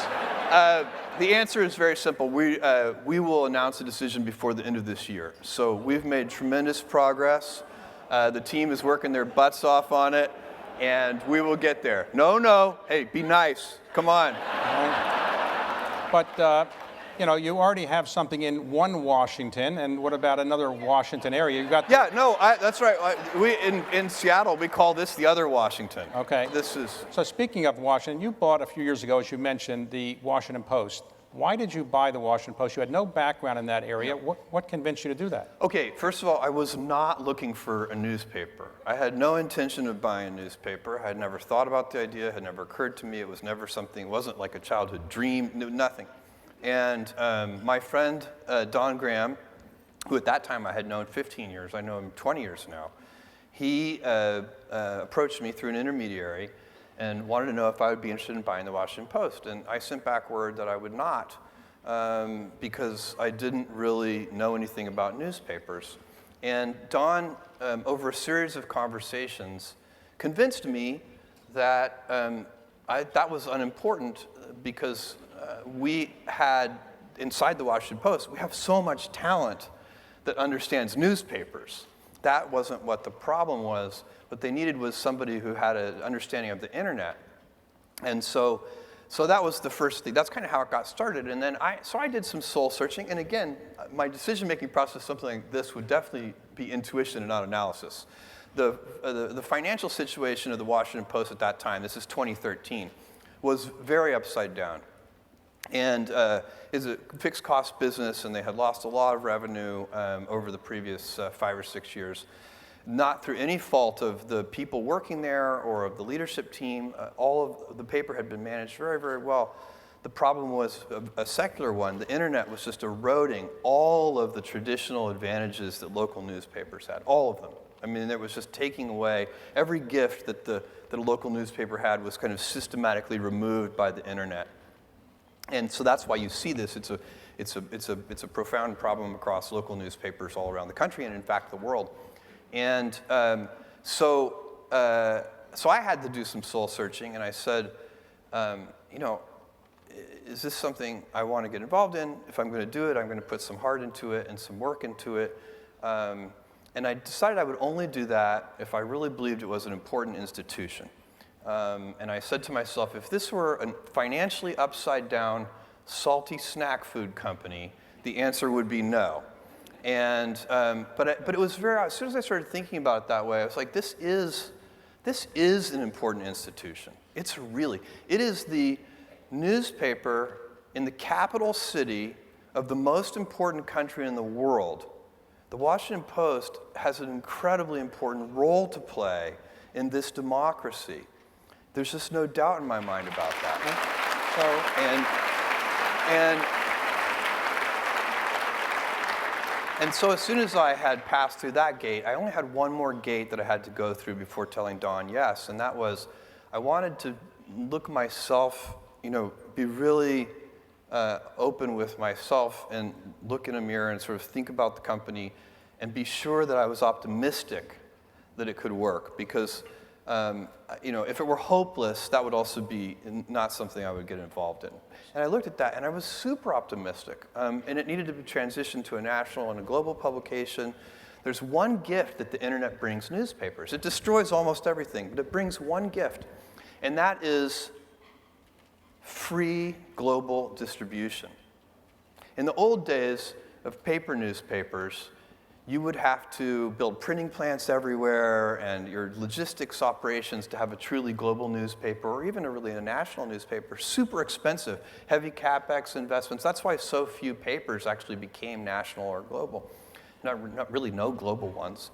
The answer is very simple. We will announce a decision before the end of this year. So we've made tremendous progress. The team is working their butts off on it, and we will get there. No, hey, be nice. Come on. But, you know, you already have something in one Washington, and what about another Washington area? You've got Yeah, no, that's right. We in Seattle, we call this the other Washington. Okay. This is. So speaking of Washington, you bought a few years ago, as you mentioned, the Washington Post. Why did you buy the Washington Post? You had no background in that area. What convinced you to do that? Okay, first of all, I was not looking for a newspaper. I had no intention of buying a newspaper. I had never thought about the idea. It had never occurred to me. It was never something, it wasn't like a childhood dream, nothing. And my friend, Don Graham, who at that time I had known 15 years, I know him 20 years now, he approached me through an intermediary and wanted to know if I would be interested in buying the Washington Post. And I sent back word that I would not because I didn't really know anything about newspapers. And Don, over a series of conversations, convinced me that that was unimportant because we had, inside the Washington Post, we have so much talent that understands newspapers. That wasn't what the problem was. What they needed was somebody who had an understanding of the internet. And so that was the first thing. That's kind of how it got started. And then I did some soul searching. And again, my decision-making process, something like this, would definitely be intuition and not analysis. The financial situation of the Washington Post at that time, this is 2013, was very upside down. And is a fixed cost business, and they had lost a lot of revenue over the previous 5 or 6 years. Not through any fault of the people working there or of the leadership team. All of the paper had been managed very, very well. The problem was a secular one. The internet was just eroding all of the traditional advantages that local newspapers had, all of them. I mean, it was just taking away every gift that a local newspaper had was kind of systematically removed by the internet. And so that's why you see this. It's a profound problem across local newspapers all around the country and, in fact, the world. And so I had to do some soul searching, and I said, you know, is this something I want to get involved in? If I'm going to do it, I'm going to put some heart into it and some work into it. And I decided I would only do that if I really believed it was an important institution. And I said to myself, if this were a financially upside down, salty snack food company, the answer would be no. And but it was as soon as I started thinking about it that way, I was like, this is an important institution. It is the newspaper in the capital city of the most important country in the world. The Washington Post has an incredibly important role to play in this democracy. There's just no doubt in my mind about that. And so as soon as I had passed through that gate, I only had one more gate that I had to go through before telling Don yes, and that was I wanted to look myself, you know, be really open with myself and look in a mirror and sort of think about the company and be sure that I was optimistic that it could work because you know, if it were hopeless, that would also be not something I would get involved in. And I looked at that, and I was super optimistic. And it needed to be transitioned to a national and a global publication. There's one gift that the internet brings newspapers. It destroys almost everything, but it brings one gift, and that is free global distribution. In the old days of paper newspapers, you would have to build printing plants everywhere and your logistics operations to have a truly global newspaper or even a national newspaper, super expensive, heavy CapEx investments. That's why so few papers actually became national or global. Not really no global ones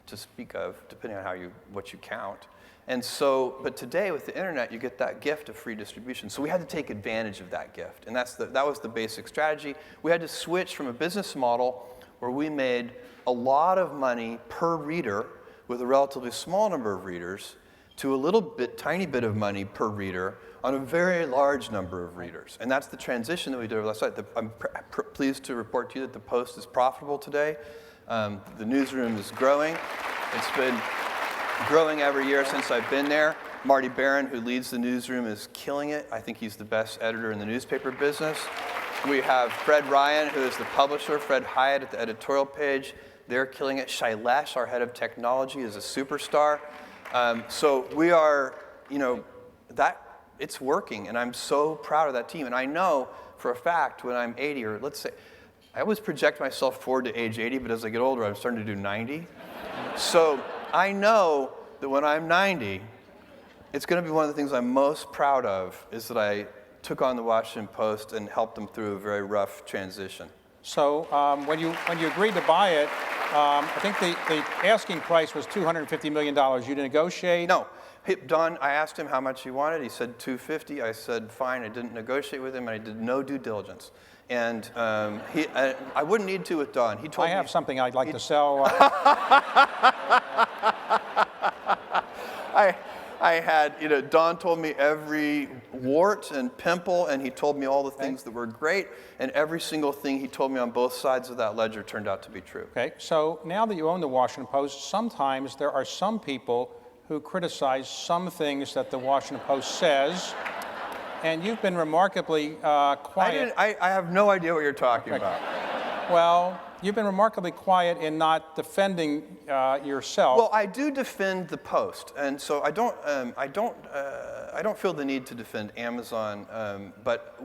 to speak of, depending on what you count. And so, but today with the internet, you get that gift of free distribution. So we had to take advantage of that gift, and that was the basic strategy. We had to switch from a business model where we made a lot of money per reader with a relatively small number of readers to a tiny bit of money per reader on a very large number of readers. And that's the transition that we did over last night. I'm pleased to report to you that the Post is profitable today. The newsroom is growing. It's been growing every year since I've been there. Marty Barron, who leads the newsroom, is killing it. I think he's the best editor in the newspaper business. We have Fred Ryan, who is the publisher, Fred Hyatt at the editorial page. They're killing it. Shailesh, our head of technology, is a superstar. So we are, it's working, and I'm so proud of that team. And I know for a fact when I'm 80, or let's say, I always project myself forward to age 80, but as I get older, I'm starting to do 90. So I know that when I'm 90, it's going to be one of the things I'm most proud of is that I took on the Washington Post and helped them through a very rough transition. So when you agreed to buy it, I think the asking price was $250 million. You negotiate? No. Don, I asked him how much he wanted. He said $250. I said, fine. I didn't negotiate with him, and I did no due diligence. And I wouldn't need to with Don. He told me. I have something I'd like to sell. I had, Don told me every wart and pimple, and he told me all the things that were great, and every single thing he told me on both sides of that ledger turned out to be true. Okay, so now that you own the Washington Post, sometimes there are some people who criticize some things that the Washington Post says, and you've been remarkably quiet. I have no idea what you're talking about. Well, you've been remarkably quiet in not defending yourself. Well, I do defend the Post, and so I don't feel the need to defend Amazon. But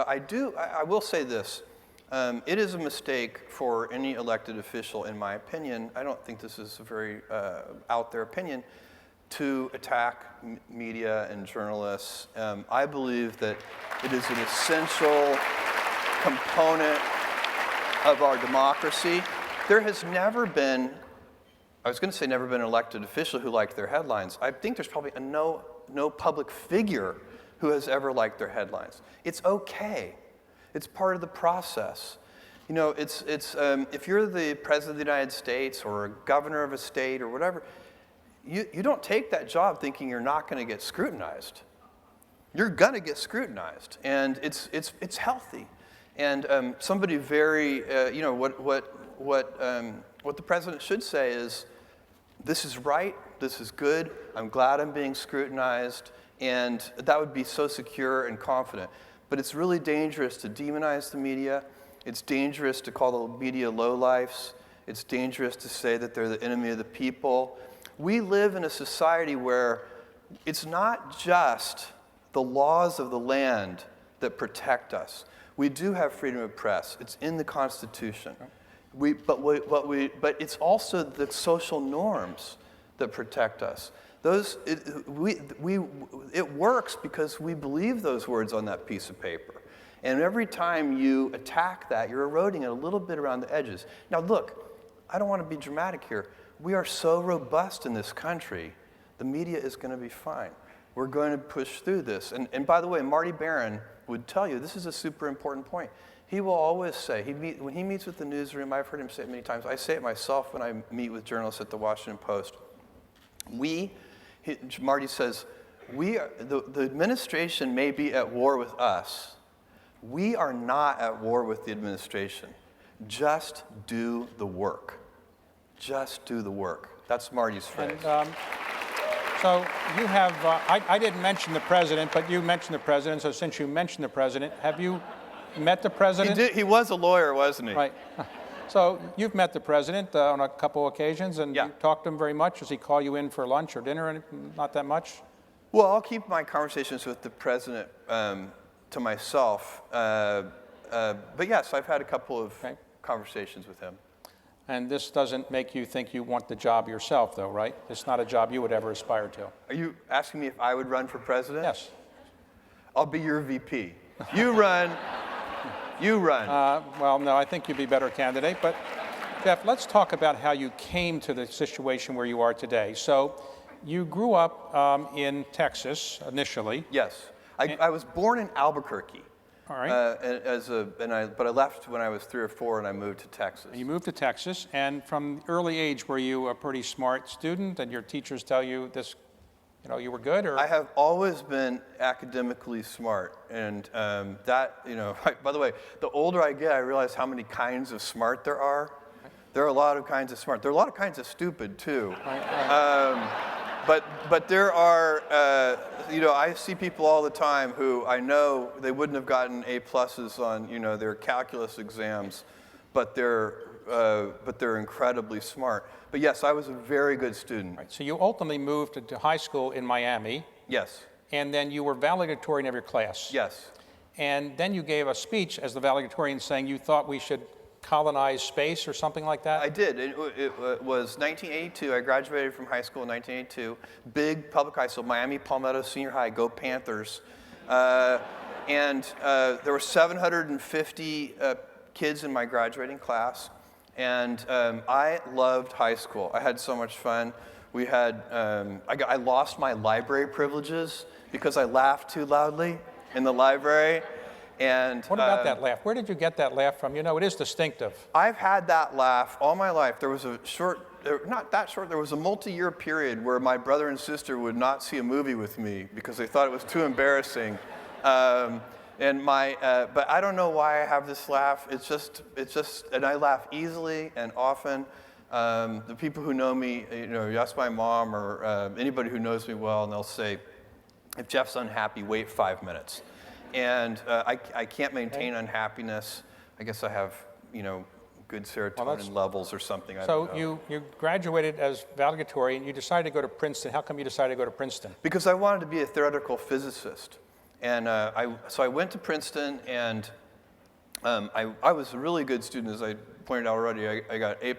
I do. I will say this: it is a mistake for any elected official, in my opinion. I don't think this is a very out there opinion, to attack media and journalists. I believe that it is an essential component of our democracy. There has never been, I was going to say never been an elected official who liked their headlines. I think there's probably no public figure who has ever liked their headlines. It's okay. It's part of the process. If you're the president of the United States or a governor of a state or whatever, you don't take that job thinking you're not going to get scrutinized. You're going to get scrutinized, and it's healthy. And somebody very, what the president should say is, this is right, this is good, I'm glad I'm being scrutinized, and that would be so secure and confident. But it's really dangerous to demonize the media. It's dangerous to call the media lowlifes. It's dangerous to say that they're the enemy of the people. We live in a society where it's not just the laws of the land that protect us. We do have freedom of press. It's in the Constitution. But it's also the social norms that protect us. It works because we believe those words on that piece of paper. And every time you attack that, you're eroding it a little bit around the edges. Now look, I don't want to be dramatic here. We are so robust in this country, the media is going to be fine. We're going to push through this. And by the way, Marty Barron would tell you, this is a super important point. He will always say, when he meets with the newsroom, I've heard him say it many times, I say it myself when I meet with journalists at the Washington Post. Marty says, the administration may be at war with us. We are not at war with the administration. Just do the work. Just do the work. That's Marty's phrase. And, so you have, I didn't mention the president, but you mentioned the president. So since you mentioned the president, have you met the president? He was a lawyer, wasn't he? Right. So you've met the president on a couple occasions, and you talked to him very much. Does he call you in for lunch or dinner? Not that much? Well, I'll keep my conversations with the president to myself. But yes, I've had a couple of conversations with him. And this doesn't make you think you want the job yourself, though, right? It's not a job you would ever aspire to. Are you asking me if I would run for president? Yes. I'll be your VP. You run. You run. Well, no, I think you'd be a better candidate. But, Jeff, let's talk about how you came to the situation where you are today. So you grew up in Texas initially. Yes. I was born in Albuquerque. All right. But I left when I was 3 or 4 and I moved to Texas. You moved to Texas, and from early age, were you a pretty smart student, and your teachers tell you this, you were good, or? I have always been academically smart, and that, by the way, the older I get, I realize how many kinds of smart there are. There are a lot of kinds of smart. There are a lot of kinds of stupid, too. But there are, I see people all the time who I know they wouldn't have gotten A+ on, their calculus exams, but they're incredibly smart. But yes, I was a very good student. Right, so you ultimately moved to high school in Miami. Yes. And then you were valedictorian of your class. Yes. And then you gave a speech as the valedictorian saying you thought we should colonize space or something like that? I did. It was 1982. I graduated from high school in 1982. Big public high school, Miami Palmetto Senior High, go Panthers. And there were 750 kids in my graduating class. And I loved high school. I had so much fun. We had, I lost my library privileges because I laughed too loudly in the library. And what about that laugh? Where did you get that laugh from? It is distinctive. I've had that laugh all my life. There was a not that short, there was a multi-year period where my brother and sister would not see a movie with me because they thought it was too embarrassing. But I don't know why I have this laugh. It's just, and I laugh easily and often. The people who know me, you ask my mom or anybody who knows me well, and they'll say, if Jeff's unhappy, wait 5 minutes. And I can't maintain unhappiness. I guess I have, good serotonin levels or something. So you graduated as valedictorian. You decided to go to Princeton. How come you decided to go to Princeton? Because I wanted to be a theoretical physicist. And so I went to Princeton, and I was a really good student, as I pointed out already. I got A+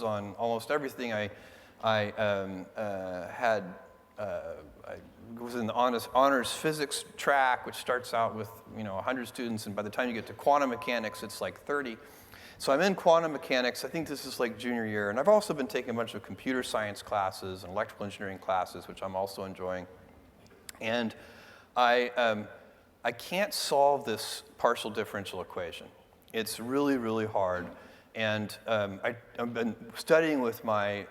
on almost everything. I was in the honors physics track, which starts out with 100 students, and by the time you get to quantum mechanics, it's like 30. So I'm in quantum mechanics. I think this is like junior year, and I've also been taking a bunch of computer science classes and electrical engineering classes, which I'm also enjoying. And I can't solve this partial differential equation. It's really, really hard. And I've been studying with my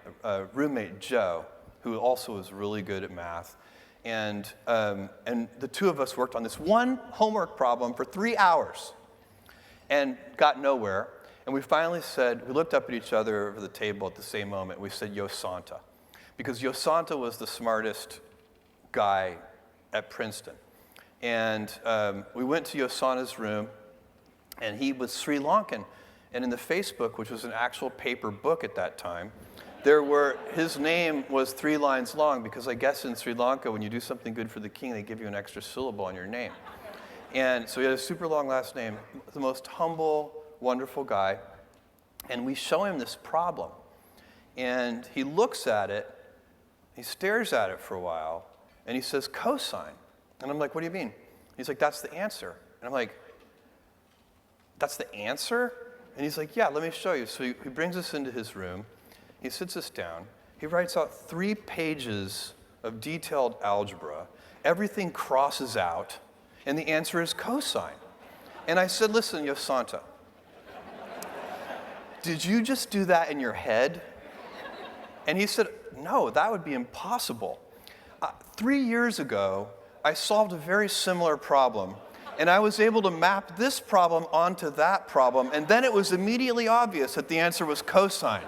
roommate, Joe, who also is really good at math. And the two of us worked on this one homework problem for 3 hours and got nowhere. And we finally said, we looked up at each other over the table at the same moment. We said, Yo Santa. Because Yo Santa was the smartest guy at Princeton. And we went to Yo Santa's room, and he was Sri Lankan. And in the Facebook, which was an actual paper book at that time, his name was 3 lines long, because I guess in Sri Lanka, when you do something good for the king, they give you an extra syllable on your name. And so he had a super long last name, the most humble, wonderful guy. And we show him this problem. And he looks at it, he stares at it for a while, and he says, cosine. And I'm like, what do you mean? He's like, that's the answer. And I'm like, that's the answer? And he's like, yeah, let me show you. So he brings us into his room. He sits us down. He writes out 3 pages of detailed algebra. Everything crosses out, and the answer is cosine. And I said, listen, Yo Santa, did you just do that in your head? And he said, no, that would be impossible. 3 years ago, I solved a very similar problem, and I was able to map this problem onto that problem, and then it was immediately obvious that the answer was cosine.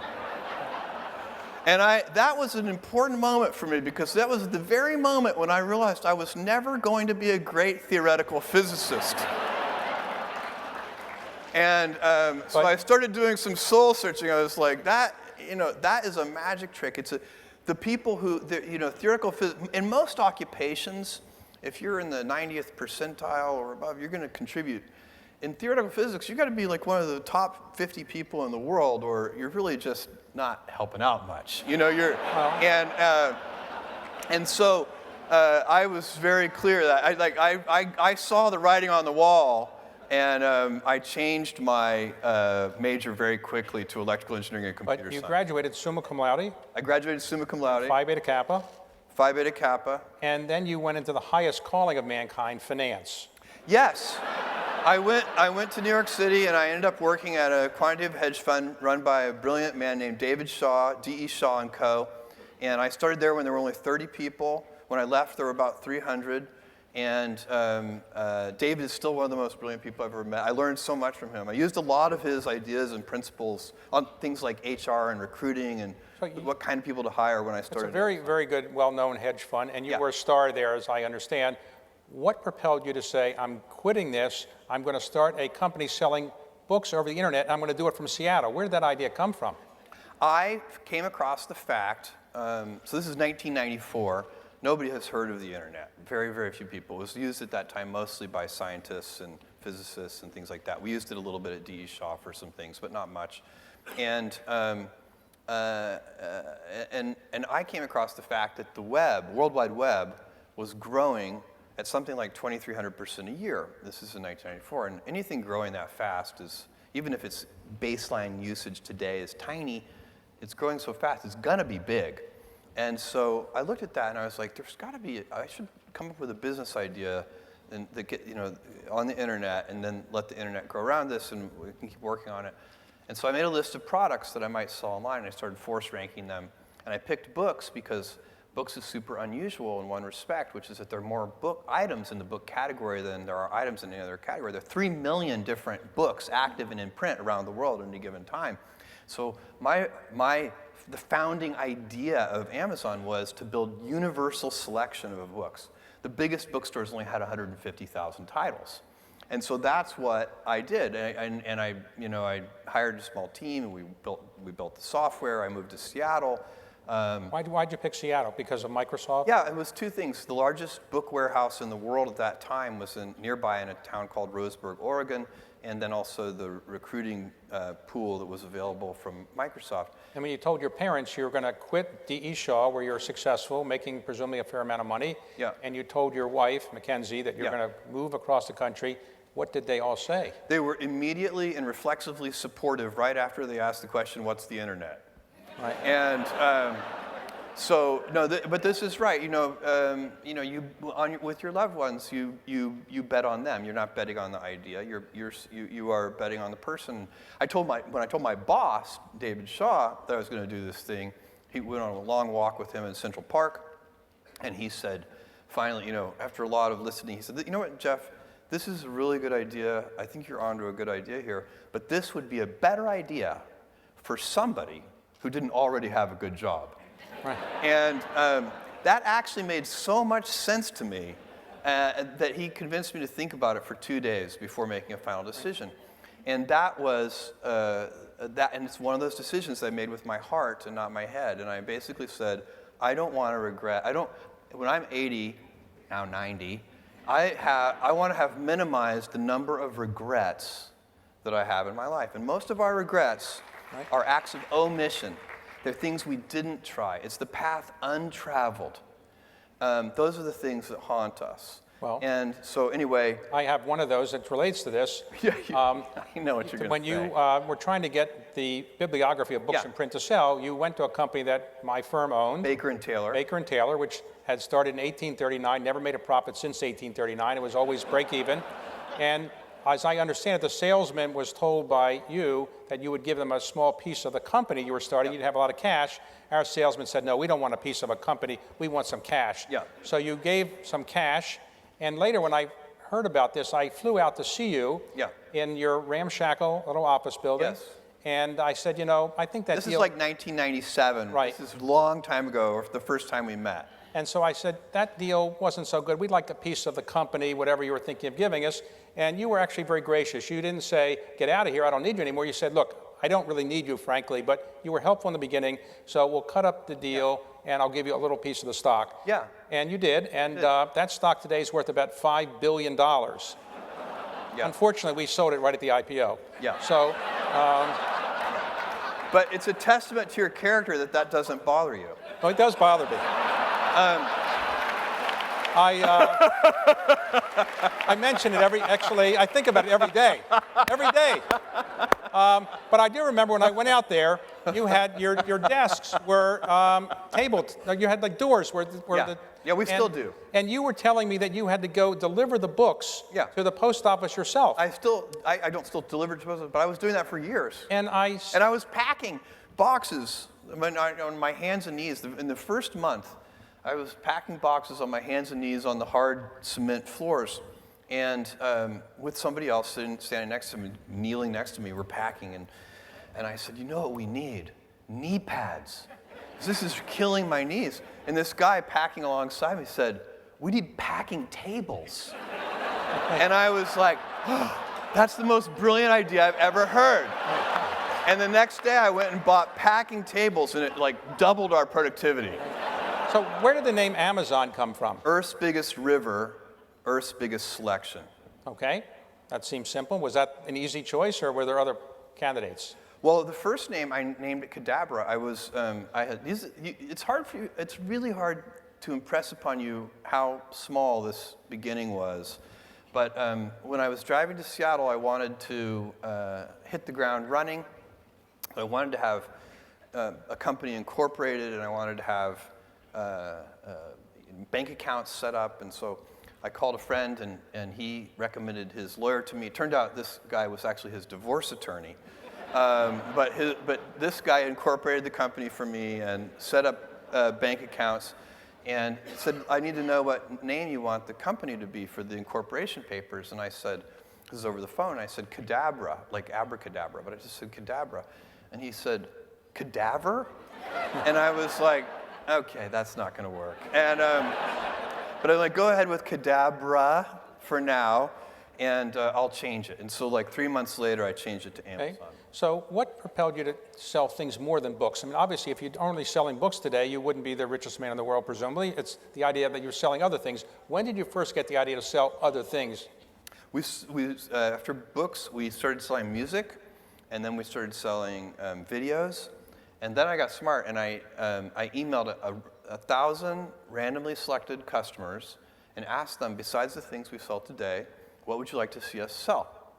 And that was an important moment for me, because that was the very moment when I realized I was never going to be a great theoretical physicist. And so I started doing some soul searching. I was like, that is a magic trick. The people who, theoretical physics, in most occupations, if you're in the 90th percentile or above, you're going to contribute. In theoretical physics, you've got to be like one of the top 50 people in the world, or you're really just not helping out much. You know, and so I was very clear that I saw the writing on the wall, and I changed my major very quickly to electrical engineering and computer But you science. graduated summa cum laude. I graduated summa cum laude. Phi Beta Kappa. Phi Beta Kappa. And then you went into the highest calling of mankind, finance. Yes. I went to New York City, and I ended up working at a quantitative hedge fund run by a brilliant man named David Shaw, D.E. Shaw & Co. And I started there when there were only 30 people. When I left, there were about 300. And David is still one of the most brilliant people I've ever met. I learned so much from him. I used a lot of his ideas and principles on things like HR and recruiting and what kind of people to hire when I started. It's a very, very good, well-known hedge fund, and you were a star there, as I understand. What propelled you to say, I'm quitting this, I'm going to start a company selling books over the internet, and I'm going to do it from Seattle? Where did that idea come from? I came across the fact, so this is 1994, nobody has heard of the internet. Very, very few people. It was used at that time mostly by scientists and physicists and things like that. We used it a little bit at D.E. Shaw for some things, but not much. And I came across the fact that the web, World Wide Web, was growing at something like 2,300% a year. This is in 1994, and anything growing that fast is, even if its baseline usage today is tiny, it's growing so fast, it's gonna be big. And so I looked at that and I was like, there's gotta be, I should come up with a business idea and that get, on the internet, and then let the internet grow around this, and we can keep working on it. And so I made a list of products that I might sell online, and I started force ranking them. And I picked books because books is super unusual in one respect, which is that there are more book items in the book category than there are items in any other category. There are 3 million different books active and in print around the world at any given time. So the founding idea of Amazon was to build universal selection of books. The biggest bookstores only had 150,000 titles. And so that's what I did. And I hired a small team, and we built the software. I moved to Seattle. Why'd you pick Seattle? Because of Microsoft? Yeah, it was 2 things. The largest book warehouse in the world at that time was nearby in a town called Roseburg, Oregon, and then also the recruiting pool that was available from Microsoft. And when you told your parents you were going to quit D.E. Shaw, where you were successful, making presumably a fair amount of money, and you told your wife, Mackenzie, that you're going to move across the country, what did they all say? They were immediately and reflexively supportive right after they asked the question, what's the internet? Right. And so, no, but this is right. With your loved ones, you bet on them. You're not betting on the idea. You are betting on the person. When I told my boss, David Shaw, that I was going to do this thing, he went on a long walk with him in Central Park, and he said, finally, after a lot of listening, he said, you know what, Jeff, this is a really good idea. I think you're onto a good idea here, but this would be a better idea for somebody who didn't already have a good job. Right. And that actually made so much sense to me that he convinced me to think about it for 2 days before making a final decision. And that was, and it's one of those decisions that I made with my heart and not my head. And I basically said, I don't want to regret, when I'm 80, now 90, I want to have minimized the number of regrets that I have in my life. And most of our regrets are acts of omission. They're things we didn't try. It's the path untraveled. Those are the things that haunt us. Well, and so anyway, I have one of those that relates to this. I know what you're going to say. When you were trying to get the bibliography of books in print to sell, you went to a company that my firm owned. Baker & Taylor. Baker & Taylor, which had started in 1839, never made a profit since 1839. It was always break even. And as I understand it, the salesman was told by you that you would give them a small piece of the company you were starting. You'd have a lot of cash. Our salesman said, no, we don't want a piece of a company. We want some cash. So you gave some cash. And later when I heard about this, I flew out to see you in your ramshackle little office building. And I said, I think that This is like 1997. Right. This is a long time ago, or the first time we met. And so I said, that deal wasn't so good. We'd like a piece of the company, whatever you were thinking of giving us. And you were actually very gracious. You didn't say, get out of here, I don't need you anymore. You said, look, I don't really need you, frankly, but you were helpful in the beginning, so we'll cut up the deal and I'll give you a little piece of the stock. Yeah. And you did, and that stock today is worth about $5 billion. Yeah. Unfortunately, we sold it right at the IPO. Yeah. So, but it's a testament to your character that doesn't bother you. well, it does bother me. I mention it I think about it every day. Every day. But I do remember when I went out there, you had your desks were tabled. You had like doors where we still do. And you were telling me that you had to go deliver the books to the post office yourself. I don't still deliver to post office, but I was doing that for years. And I was packing boxes on my hands and knees. In the first month, I was packing boxes on my hands and knees on the hard cement floors. And with somebody else standing next to me, kneeling next to me, we're packing. And I said, you know what we need? Knee pads. This is killing my knees. And this guy packing alongside me said, we need packing tables. And I was like, oh, that's the most brilliant idea I've ever heard. And the next day I went and bought packing tables, and it like doubled our productivity. So where did the name Amazon come from? Earth's biggest river, Earth's biggest selection. Okay, that seems simple. Was that an easy choice, or were there other candidates? Well, the first name I named it Cadabra. It's really hard to impress upon you how small this beginning was. But when I was driving to Seattle, I wanted to hit the ground running. I wanted to have a company incorporated, and I wanted to have bank accounts set up. And so I called a friend, and he recommended his lawyer to me. It turned out this guy was actually his divorce attorney. But this guy incorporated the company for me and set up bank accounts, and said, I need to know what name you want the company to be for the incorporation papers. And I said, this is over the phone, I said Cadabra, like abracadabra, but I just said Cadabra. And he said, cadaver? And I was like, okay, that's not going to work. And but I'm like, go ahead with Cadabra for now, and I'll change it. And so like 3 months later, I changed it to Amazon. Okay. So what propelled you to sell things more than books? I mean, obviously, if you're only selling books today, you wouldn't be the richest man in the world, presumably. It's the idea that you're selling other things. When did you first get the idea to sell other things? After books, we started selling music, and then we started selling videos. And then I got smart, and I emailed 1,000 randomly selected customers and asked them, besides the things we sell today, what would you like to see us sell?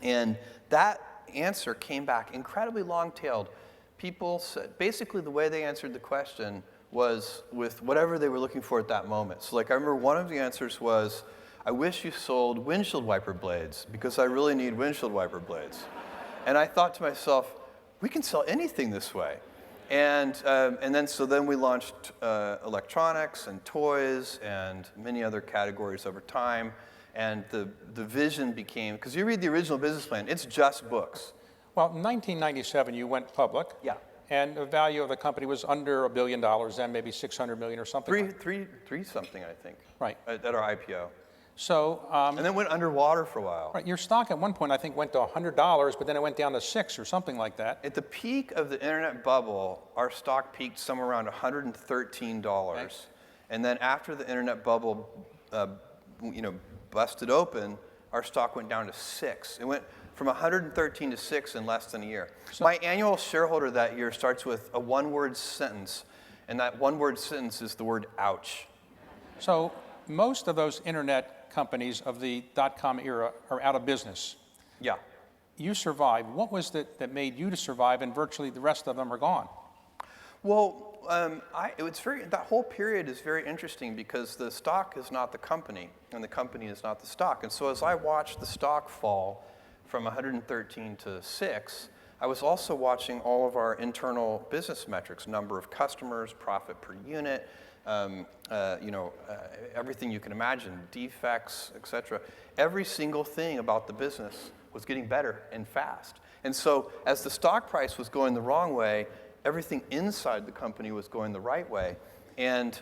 And that answer came back incredibly long-tailed. People said, basically the way they answered the question was with whatever they were looking for at that moment. So like I remember one of the answers was, I wish you sold windshield wiper blades because I really need windshield wiper blades. And I thought to myself, we can sell anything this way. And then we launched electronics and toys and many other categories over time. And the vision became, because you read the original business plan, it's just books. Well, in 1997, you went public. Yeah. And the value of the company was under $1 billion, then maybe $600 million or something. Three something, I think. Right. At our IPO. So. And then went underwater for a while. Right. Your stock at one point, I think, went to $100, but then it went down to $6 or something like that. At the peak of the internet bubble, our stock peaked somewhere around $113. Okay. And then after the internet bubble, busted open, our stock went down to 6. It went from 113 to 6 in less than a year. So my annual shareholder that year starts with a one-word sentence, and that one-word sentence is the word ouch. So most of those internet companies of the dot-com era are out of business. Yeah. You survived. What was it that made you to survive, and virtually the rest of them are gone? Well, that whole period is very interesting because the stock is not the company, and the company is not the stock. And so as I watched the stock fall from 113 to 6, I was also watching all of our internal business metrics, number of customers, profit per unit, everything you can imagine, defects, et cetera. Every single thing about the business was getting better and fast. And so as the stock price was going the wrong way, everything inside the company was going the right way. And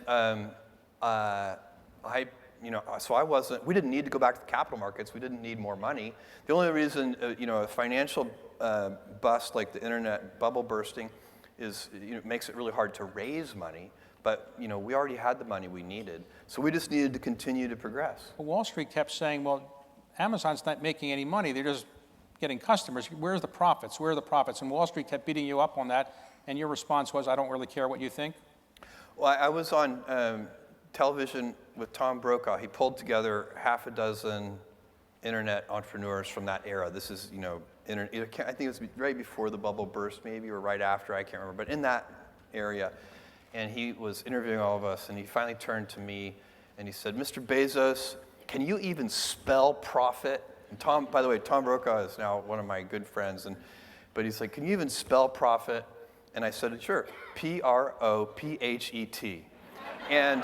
we didn't need to go back to the capital markets. We didn't need more money. The only reason, a financial bust like the internet bubble bursting makes it really hard to raise money. But we already had the money we needed, so we just needed to continue to progress. Well, Wall Street kept saying, well, Amazon's not making any money. They're just getting customers. Where's the profits? Where are the profits? And Wall Street kept beating you up on that, and your response was, I don't really care what you think? Well, I was on television with Tom Brokaw. He pulled together half a dozen internet entrepreneurs from that era. This is, I think it was right before the bubble burst, maybe, or right after, I can't remember, but in that area. And he was interviewing all of us, and he finally turned to me, and he said, Mr. Bezos, can you even spell profit? And Tom, by the way, Tom Brokaw is now one of my good friends, but he's like, can you even spell profit? And I said, sure, P-R-O-P-H-E-T. And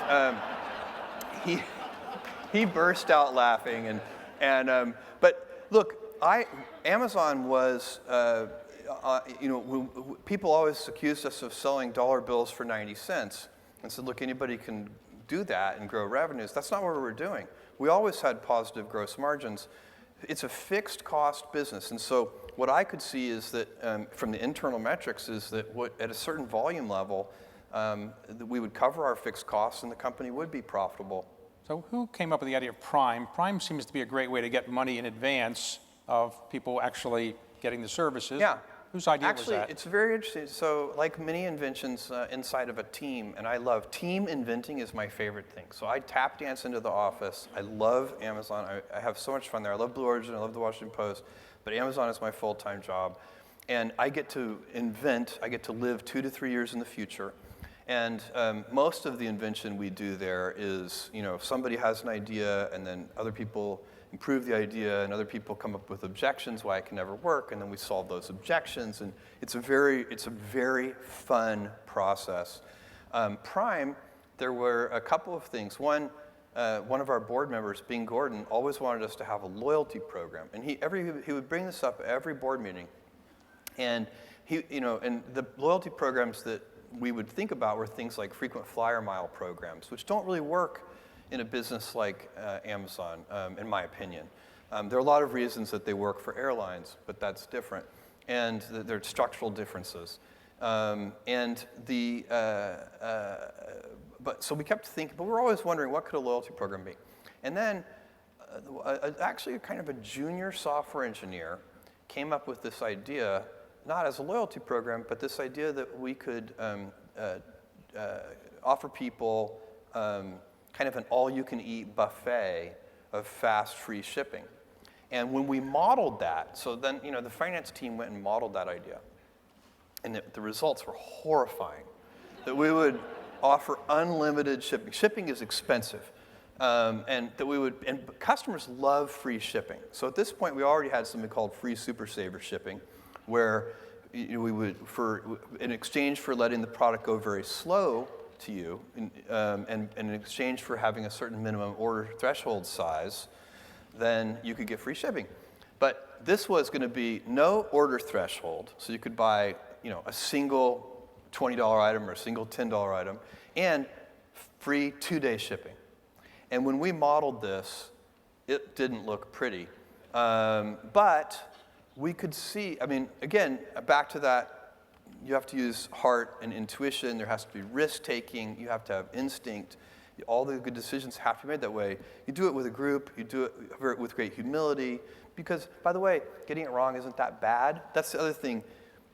he burst out laughing, but look, Amazon was, people always accused us of selling dollar bills for 90 cents and said, look, anybody can do that and grow revenues. That's not what we were doing. We always had positive gross margins. It's a fixed cost business. And so what I could see is that from the internal metrics is that at a certain volume level, that we would cover our fixed costs and the company would be profitable. So who came up with the idea of Prime? Prime seems to be a great way to get money in advance of people actually getting the services. Yeah. Whose idea Actually, was that? it's very interesting. So like many inventions inside of a team, and I love team inventing is my favorite thing. So I tap dance into the office. I love Amazon. I have so much fun there. I love Blue Origin. I love the Washington Post. But Amazon is my full-time job. And I get to invent. I get to live 2 to 3 years in the future. And most of the invention we do there is, somebody has an idea, and then other people improve the idea, and other people come up with objections why it can never work, and then we solve those objections, and it's a very fun process. Prime, there were a couple of things. One of our board members, Bing Gordon, always wanted us to have a loyalty program, and he would bring this up at every board meeting, and and the loyalty programs that we would think about were things like frequent flyer mile programs, which don't really work in a business like Amazon, in my opinion. There are a lot of reasons that they work for airlines, but that's different. And there are structural differences. So we kept thinking, but we're always wondering, what could a loyalty program be? And then actually kind of a junior software engineer came up with this idea, not as a loyalty program, but this idea that we could offer people kind of an all-you-can-eat buffet of fast, free shipping. And when we modeled that, so then the finance team went and modeled that idea. And the results were horrifying. That we would offer unlimited shipping. Shipping is expensive. And customers love free shipping. So at this point, we already had something called free Super Saver shipping, where we would, in exchange for letting the product go very slow to you, and in exchange for having a certain minimum order threshold size, then you could get free shipping. But this was going to be no order threshold, so you could buy a single $20 item or a single $10 item, and free 2-day shipping. And when we modeled this, it didn't look pretty. But we could see, again, back to that, you have to use heart and intuition. There has to be risk-taking. You have to have instinct. All the good decisions have to be made that way. You do it with a group. You do it with great humility. Because, by the way, getting it wrong isn't that bad. That's the other thing.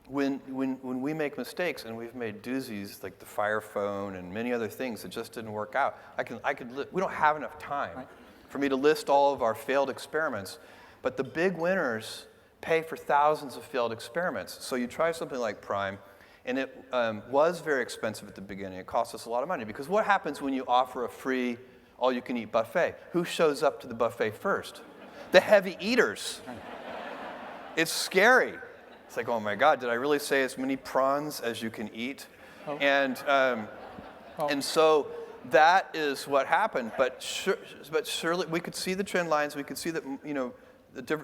When we make mistakes, and we've made doozies like the Fire Phone and many other things that just didn't work out, we don't have enough time for me to list all of our failed experiments. But the big winners pay for thousands of failed experiments. So you try something like Prime, and it was very expensive at the beginning. It cost us a lot of money, because what happens when you offer a free all-you-can-eat buffet? Who shows up to the buffet first? The heavy eaters. It's scary. It's like, oh my God, did I really say as many prawns as you can eat? Oh. And so that is what happened. But surely we could see the trend lines. We could see that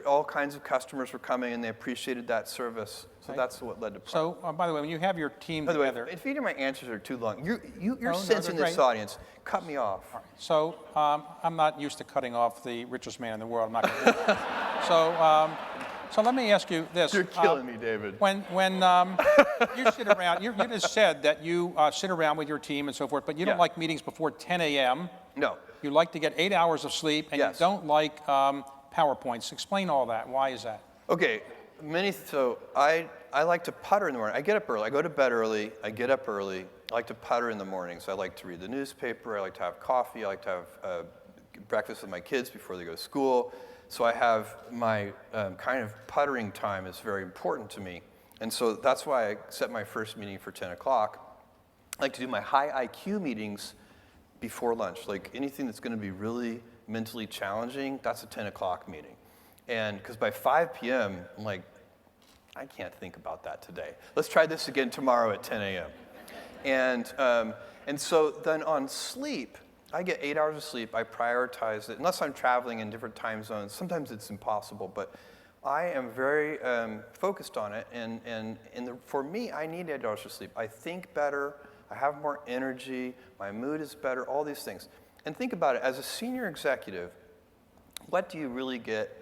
all kinds of customers were coming, and they appreciated that service. So that's what led to Prime. So, by the way, when you have your team together... By the way, if either of my answers are too long, you're sensing this audience. Cut me off. All right. So, I'm not used to cutting off the richest man in the world. I'm not going to do that. So, So let me ask you this. You're killing me, David. When you sit around, you just said that you sit around with your team and so forth, but you don't like meetings before 10 a.m. No. You like to get 8 hours of sleep, and you don't like PowerPoints. Explain all that. Why is that? Okay, so I like to putter in the morning. I get up early. I go to bed early. I get up early. I like to putter in the mornings. I like to read the newspaper. I like to have coffee. I like to have breakfast with my kids before they go to school. So I have my kind of puttering time is very important to me. And so that's why I set my first meeting for 10 o'clock. I like to do my high IQ meetings before lunch. Like anything that's going to be really mentally challenging, that's a 10 o'clock meeting. And because by 5 p.m., I'm like, I can't think about that today. Let's try this again tomorrow at 10 a.m. And so then on sleep, I get 8 hours of sleep. I prioritize it, unless I'm traveling in different time zones. Sometimes it's impossible, but I am very focused on it. And for me, I need 8 hours of sleep. I think better. I have more energy. My mood is better, all these things. And think about it. As a senior executive, what do you really get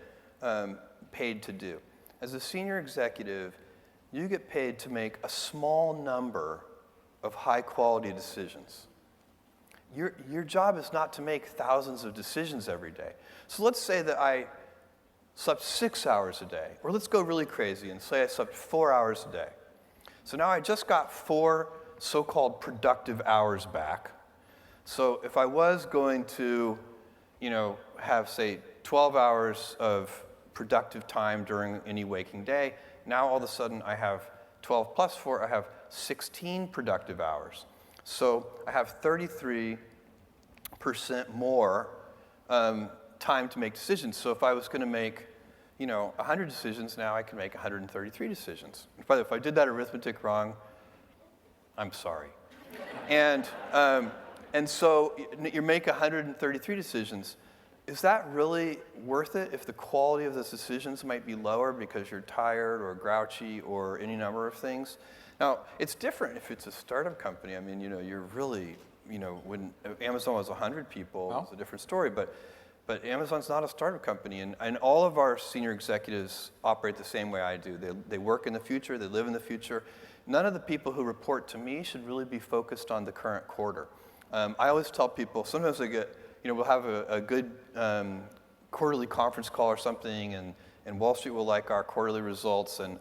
paid to do? As a senior executive, you get paid to make a small number of high-quality decisions. Your job is not to make thousands of decisions every day. So let's say that I slept 6 hours a day, or let's go really crazy and say I slept 4 hours a day. So now I just got 4 so-called productive hours back. So if I was going to, have, say, 12 hours of productive time during any waking day, now all of a sudden I have 12 plus 4, I have 16 productive hours. So I have 33% more time to make decisions. So if I was going to make, 100 decisions, now I can make 133 decisions. By the way, if I did that arithmetic wrong, I'm sorry. And so you make 133 decisions. Is that really worth it if the quality of those decisions might be lower because you're tired or grouchy or any number of things? Now, it's different if it's a startup company. I mean, you're really, when Amazon was 100 people, it's a different story. But Amazon's not a startup company. And all of our senior executives operate the same way I do. They work in the future. They live in the future. None of the people who report to me should really be focused on the current quarter. I always tell people, sometimes I get, we'll have a good quarterly conference call or something, and Wall Street will like our quarterly results, and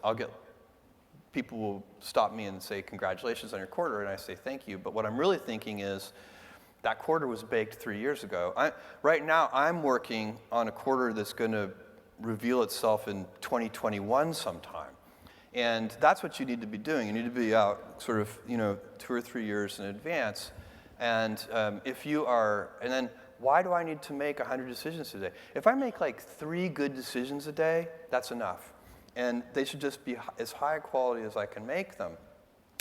people will stop me and say, congratulations on your quarter, and I say, thank you. But what I'm really thinking is, that quarter was baked 3 years ago. Right now, I'm working on a quarter that's going to reveal itself in 2021 sometime. And that's what you need to be doing. You need to be out sort of, 2 or 3 years in advance. And if you are, and then why do I need to make 100 decisions a day? If I make like 3 good decisions a day, that's enough. And they should just be as high quality as I can make them.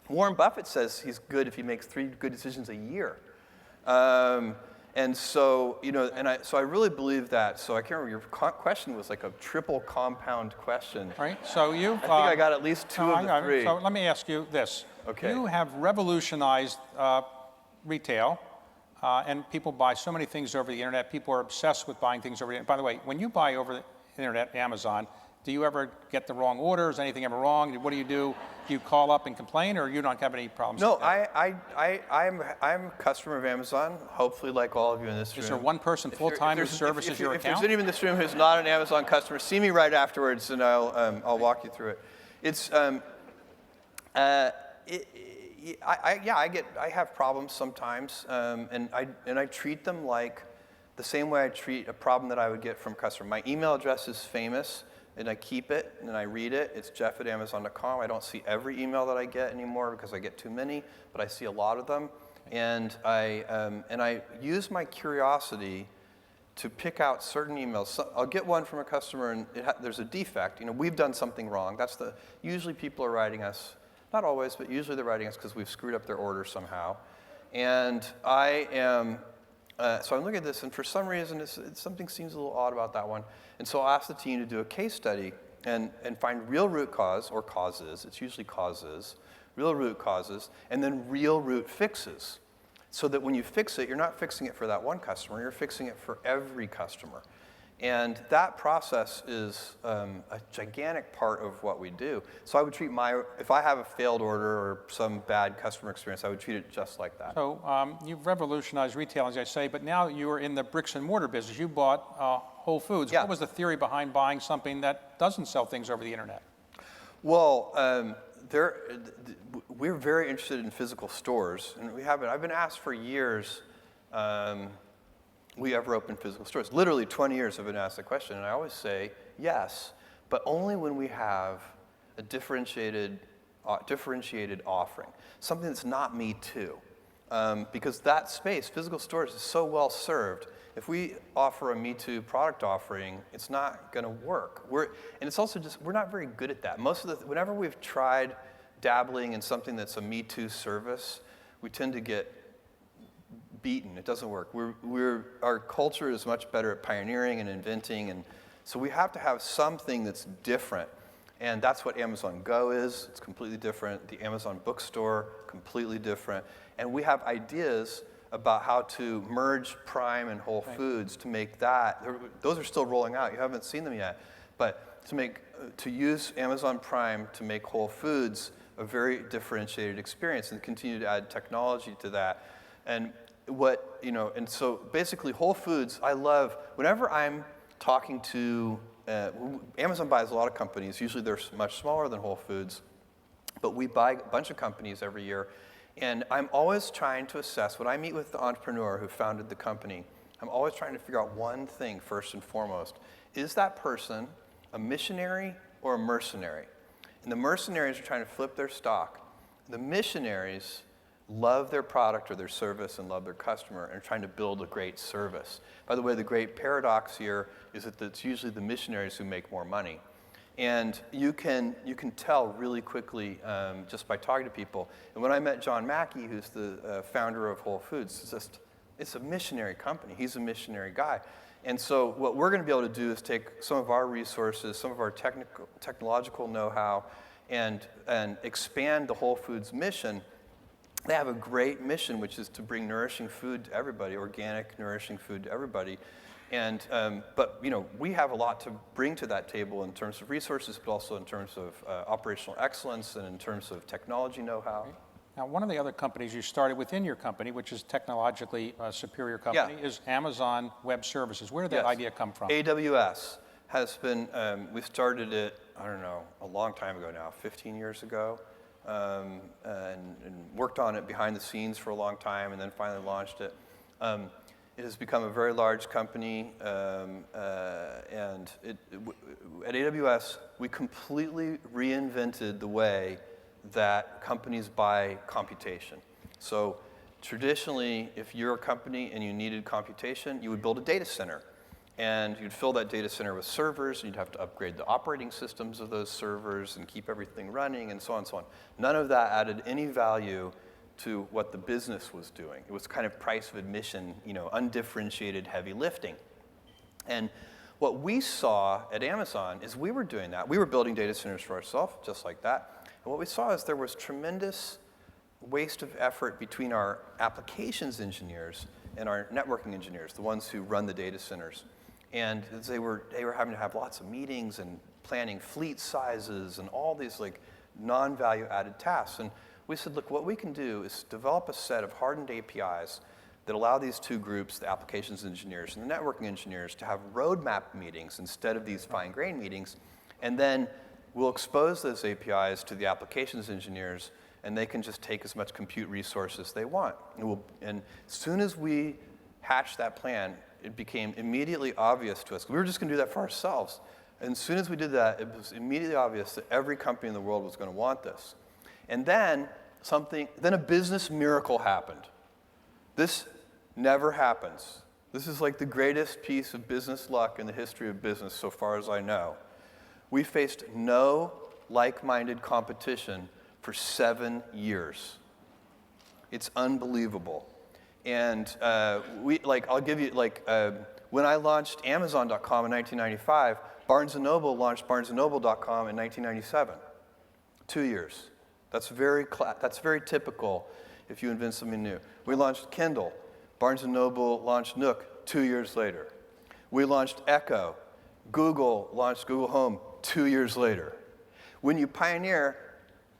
Warren Buffett says he's good if he makes 3 good decisions a year. And so, so I really believe that. So I can't remember, your question was like a triple compound question. Right, so I think I got at least 2 of the 3. So let me ask you this. Okay. You have revolutionized retail, and people buy so many things over the internet. People are obsessed with buying things over the internet. By the way, when you buy over the internet, Amazon, do you ever get the wrong orders? Anything ever wrong? What do? Do you call up and complain, or you don't have any problems? No, I'm a customer of Amazon, hopefully like all of you in this room. Is there one person full-time who services your account? If there's anyone in this room who's not an Amazon customer, see me right afterwards, and I'll walk you through it. It's I have problems sometimes, and I treat them like the same way I treat a problem that I would get from a customer. My email address is famous, and I keep it, and I read it. It's jeff@amazon.com. I don't see every email that I get anymore because I get too many, but I see a lot of them. And I use my curiosity to pick out certain emails. So I'll get one from a customer, and there's a defect. We've done something wrong. Usually people are writing us, not always, but usually they're writing us because we've screwed up their order somehow. And so I'm looking at this, and for some reason, something seems a little odd about that one. And so I'll ask the team to do a case study and find real root cause, or causes, it's usually causes, real root causes, and then real root fixes. So that when you fix it, you're not fixing it for that one customer, you're fixing it for every customer. And that process is a gigantic part of what we do. So I would treat if I have a failed order or some bad customer experience, I would treat it just like that. So you've revolutionized retail, as I say, but now you are in the bricks and mortar business. You bought Whole Foods. Yeah. What was the theory behind buying something that doesn't sell things over the internet? Well, we're very interested in physical stores, and I've been asked for years, we ever open physical stores? Literally 20 years I've been asked that question, and I always say yes, but only when we have a differentiated offering, something that's not me too, because that space, physical stores, is so well served. If we offer a Me Too product offering, it's not going to work. And it's also just, we're not very good at that. Whenever we've tried dabbling in something that's a Me Too service, we tend to get beaten. It doesn't work. Our culture is much better at pioneering and inventing, and so we have to have something that's different. And that's what Amazon Go is. It's completely different. The Amazon bookstore, completely different. And we have ideas about how to merge Prime and Whole Foods to make that. Those are still rolling out. You haven't seen them yet. But to use Amazon Prime to make Whole Foods a very differentiated experience and continue to add technology to that. And so basically Whole Foods, I love, whenever I'm talking to, Amazon buys a lot of companies. Usually they're much smaller than Whole Foods, but we buy a bunch of companies every year. And I'm always trying to assess, when I meet with the entrepreneur who founded the company, I'm always trying to figure out one thing first and foremost. Is that person a missionary or a mercenary? And the mercenaries are trying to flip their stock. The missionaries love their product or their service and love their customer and are trying to build a great service. By the way, the great paradox here is that it's usually the missionaries who make more money. And you can tell really quickly just by talking to people. And when I met John Mackey, who's the founder of Whole Foods, it's a missionary company. He's a missionary guy. And so what we're going to be able to do is take some of our resources, some of our technological know-how, and expand the Whole Foods mission. They have a great mission, which is to bring nourishing food to everybody, organic, nourishing food to everybody. And but we have a lot to bring to that table in terms of resources, but also in terms of operational excellence and in terms of technology know-how. Now, one of the other companies you started within your company, which is technologically a superior company, is Amazon Web Services. Where did that idea come from? AWS has been, we started it, I don't know, a long time ago now, 15 years ago, and worked on it behind the scenes for a long time, and then finally launched it. It has become a very large company, and at AWS, we completely reinvented the way that companies buy computation. So traditionally, if you're a company and you needed computation, you would build a data center. And you'd fill that data center with servers, and you'd have to upgrade the operating systems of those servers and keep everything running, and so on and so on. None of that added any value to what the business was doing. It was kind of price of admission, undifferentiated heavy lifting. And what we saw at Amazon is we were doing that. We were building data centers for ourselves, just like that. And what we saw is there was tremendous waste of effort between our applications engineers and our networking engineers, the ones who run the data centers. And they were having to have lots of meetings and planning fleet sizes and all these non-value added tasks. And we said, look, what we can do is develop a set of hardened APIs that allow these two groups, the applications engineers and the networking engineers, to have roadmap meetings instead of these fine-grained meetings. And then we'll expose those APIs to the applications engineers, and they can just take as much compute resource as they want. And as soon as we hatched that plan, it became immediately obvious to us. We were just going to do that for ourselves. And as soon as we did that, it was immediately obvious that every company in the world was going to want this. And then a business miracle happened. This never happens. This is like the greatest piece of business luck in the history of business, so far as I know. We faced no like-minded competition for 7 years. It's unbelievable. And I'll give you, when I launched Amazon.com in 1995, Barnes & Noble launched BarnesandNoble.com in 1997. 2 years. That's very typical if you invent something new. We launched Kindle. Barnes & Noble launched Nook 2 years later. We launched Echo. Google launched Google Home 2 years later. When you pioneer,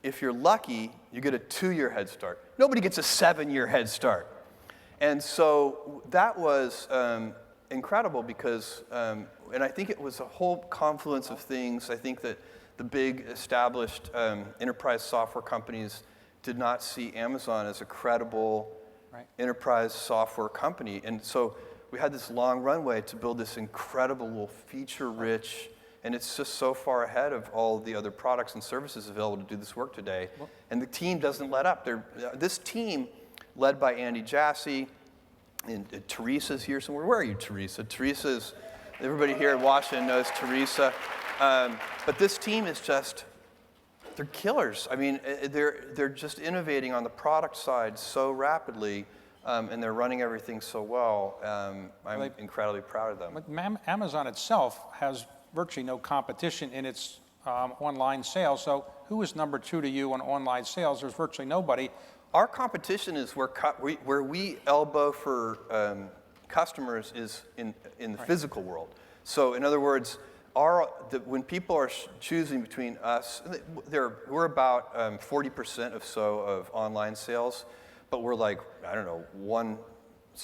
if you're lucky, you get a 2-year head start. Nobody gets a 7-year head start. And so that was incredible because, and I think it was a whole confluence of things. I think that the big established enterprise software companies did not see Amazon as a credible enterprise software company. And so we had this long runway to build this incredible, feature-rich, and it's just so far ahead of all the other products and services available to do this work today. And the team doesn't let up. This team, led by Andy Jassy, and Teresa's here somewhere. Where are you, Teresa? Teresa's, everybody here in Washington knows Teresa. But this team is just, they're killers. I mean, they're just innovating on the product side so rapidly, and they're running everything so well. I'm incredibly proud of them. But Amazon itself has virtually no competition in its online sales. So who is number 2 to you on online sales? There's virtually nobody. Our competition is where we elbow for customers is in the physical world. So in other words, when people are choosing between us, we're about 40% of online sales, but we're like, I don't know,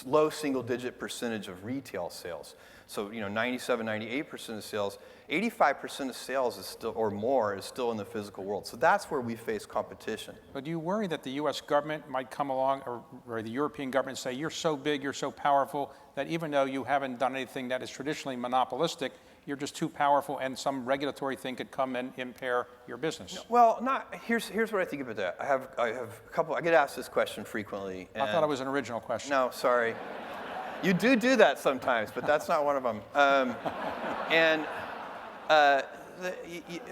low single-digit percentage of retail sales. So 97, 98% of sales, 85% of sales is still, or more, is still in the physical world. So that's where we face competition. But do you worry that the U.S. government might come along, or the European government, say, you're so big, you're so powerful, that even though you haven't done anything that is traditionally monopolistic, you're just too powerful, and some regulatory thing could come and impair your business? Well, here's what I think about that. I have a couple. I get asked this question frequently. I thought it was an original question. No, sorry. You do that sometimes, but that's not one of them.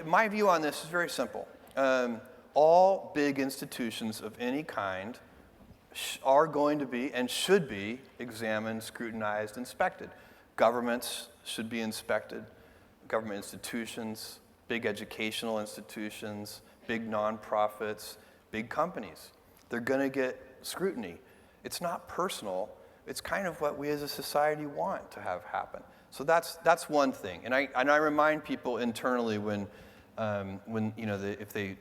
My view on this is very simple. All big institutions of any kind are going to be and should be examined, scrutinized, inspected. Governments should be inspected, government institutions, big educational institutions, big nonprofits, big companies. They're going to get scrutiny. It's not personal. It's kind of what we as a society want to have happen. So that's one thing. And I remind people internally when if they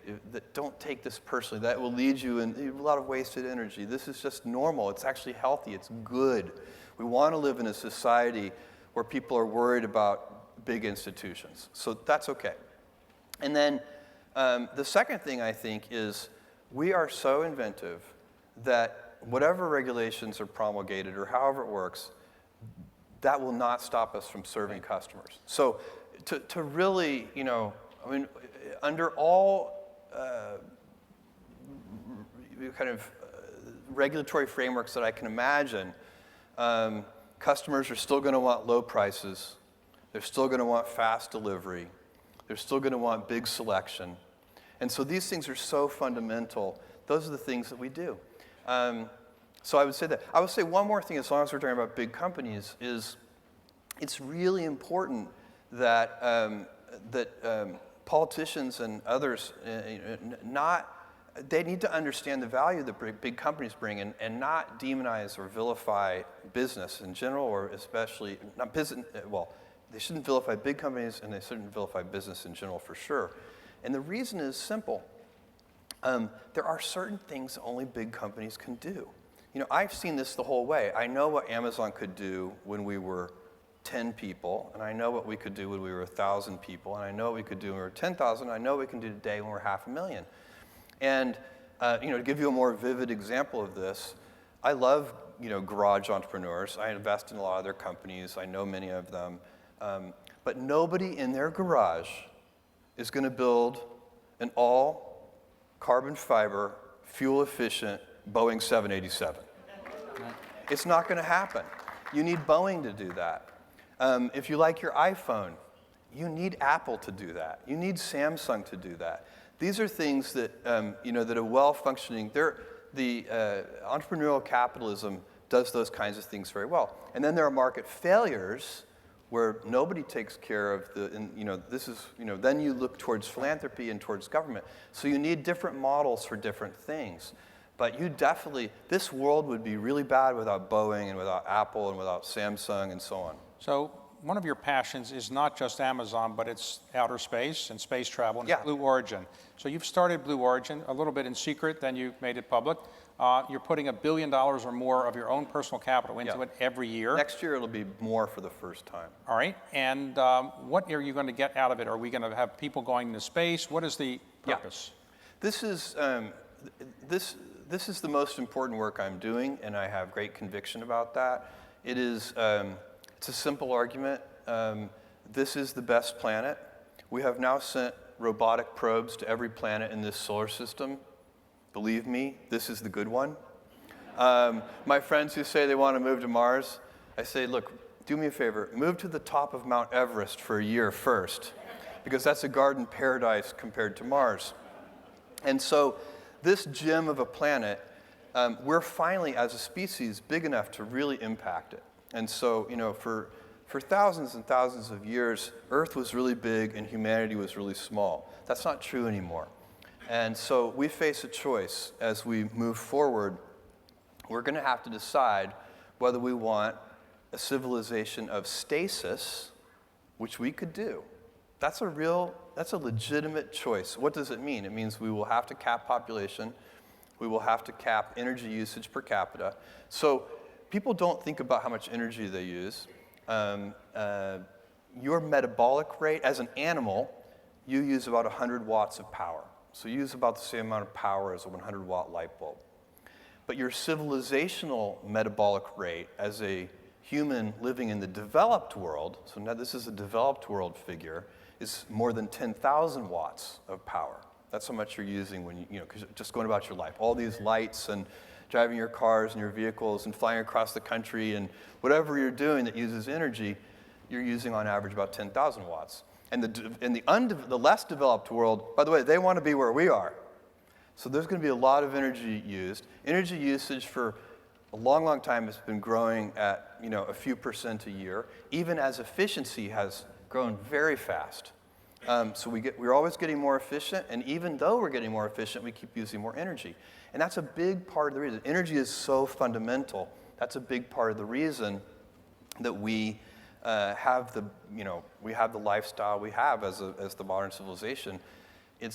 don't take this personally, that will lead you in a lot of wasted energy. This is just normal. It's actually healthy. It's good. We want to live in a society where people are worried about big institutions. So that's okay. And then the second thing I think is we are so inventive that whatever regulations are promulgated or however it works, that will not stop us from serving customers. So to really, under all kind of regulatory frameworks that I can imagine, customers are still going to want low prices. They're still going to want fast delivery. They're still going to want big selection. And so these things are so fundamental. Those are the things that we do. So I would say that. I would say one more thing, as long as we're talking about big companies, is it's really important that politicians and others they need to understand the value that big companies bring and not demonize or vilify business in general, or especially not business. Well, they shouldn't vilify big companies, and they shouldn't vilify business in general for sure. And the reason is simple. There are certain things only big companies can do. I've seen this the whole way. I know what Amazon could do when we were 10 people, and I know what we could do when we were 1,000 people, and I know what we could do when we were 10,000, and I know what we can do today when we're 500,000. And to give you a more vivid example of this, I love garage entrepreneurs. I invest in a lot of their companies. I know many of them, but nobody in their garage is going to build an all carbon fiber, fuel efficient Boeing 787. It's not going to happen. You need Boeing to do that. If you like your iPhone, you need Apple to do that. You need Samsung to do that. These are things that that are well-functioning. The entrepreneurial capitalism does those kinds of things very well. And then there are market failures where nobody takes care of then you look towards philanthropy and towards government. So you need different models for different things. But this world would be really bad without Boeing and without Apple and without Samsung and so on. So one of your passions is not just Amazon, but it's outer space and space travel and Yeah. Blue Origin. So you've started Blue Origin a little bit in secret, then you made it public. You're putting $1 billion or more of your own personal capital into it every year. Next year it'll be more for the first time. All right. And what are you going to get out of it? Are we going to have people going into space? What is the purpose? This is this is the most important work I'm doing, and I have great conviction about that. It is it's a simple argument. This is the best planet. We have now sent robotic probes to every planet in this solar system. Believe me, this is the good one. My friends who say they want to move to Mars, I say, look, do me a favor, move to the top of Mount Everest for a year first, because that's a garden paradise compared to Mars. And so this gem of a planet, we're finally, as a species, big enough to really impact it. And so, you know, for thousands and thousands of years, Earth was really big and humanity was really small. That's not true anymore. And so we face a choice as we move forward. We're going to have to decide whether we want a civilization of stasis, which we could do. That's a legitimate choice. What does it mean? It means we will have to cap population. We will have to cap energy usage per capita. So people don't think about how much energy they use. Your metabolic rate, as an animal, you use about 100 watts of power. So you use about the same amount of power as a 100-watt light bulb. But your civilizational metabolic rate as a human living in the developed world, so now this is a developed world figure, is more than 10,000 watts of power. That's how much you're using when you know, just going about your life. All these lights and driving your cars and your vehicles and flying across the country and whatever you're doing that uses energy, you're using on average about 10,000 watts. And the less developed world, by the way, they want to be where we are. So there's going to be a lot of energy used. Energy usage for a long, long time has been growing at, you know, a few % a year, even as efficiency has grown very fast. So we're always getting more efficient, and even though we're getting more efficient, we keep using more energy. And that's a big part of the reason. Energy is so fundamental. That's a big part of the reason that we have the lifestyle we have as the modern civilization. It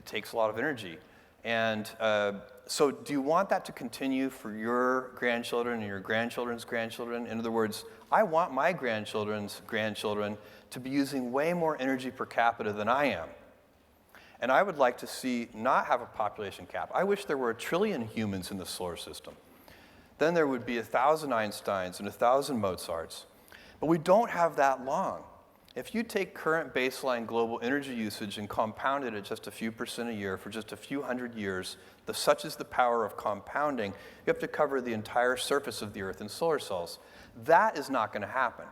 takes a lot of energy. And so do you want that to continue for your grandchildren and your grandchildren's grandchildren? In other words, I want my grandchildren's grandchildren to be using way more energy per capita than I am. And I would like to see not have a population cap. I wish there were 1 trillion humans in the solar system. Then there would be 1,000 Einsteins and 1,000 Mozarts. But we don't have that long. If you take current baseline global energy usage and compound it at just a few % a year for just a few hundred years, such is the power of compounding, you have to cover the entire surface of the Earth in solar cells. That is not going to happen.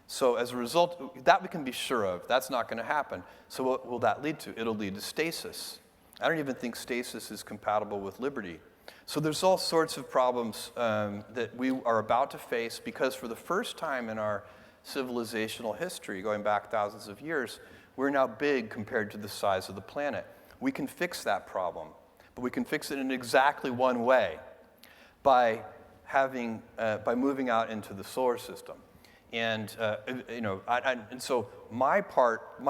So as a result, that we can be sure of, that's not going to happen. So what will that lead to? It'll lead to stasis. I don't even think stasis is compatible with liberty. So there's all sorts of problems that we are about to face because for the first time in our civilizational history, going back thousands of years, we're now big compared to the size of the planet. We can fix that problem, but we can fix it in exactly one way, by moving out into the solar system. And and so my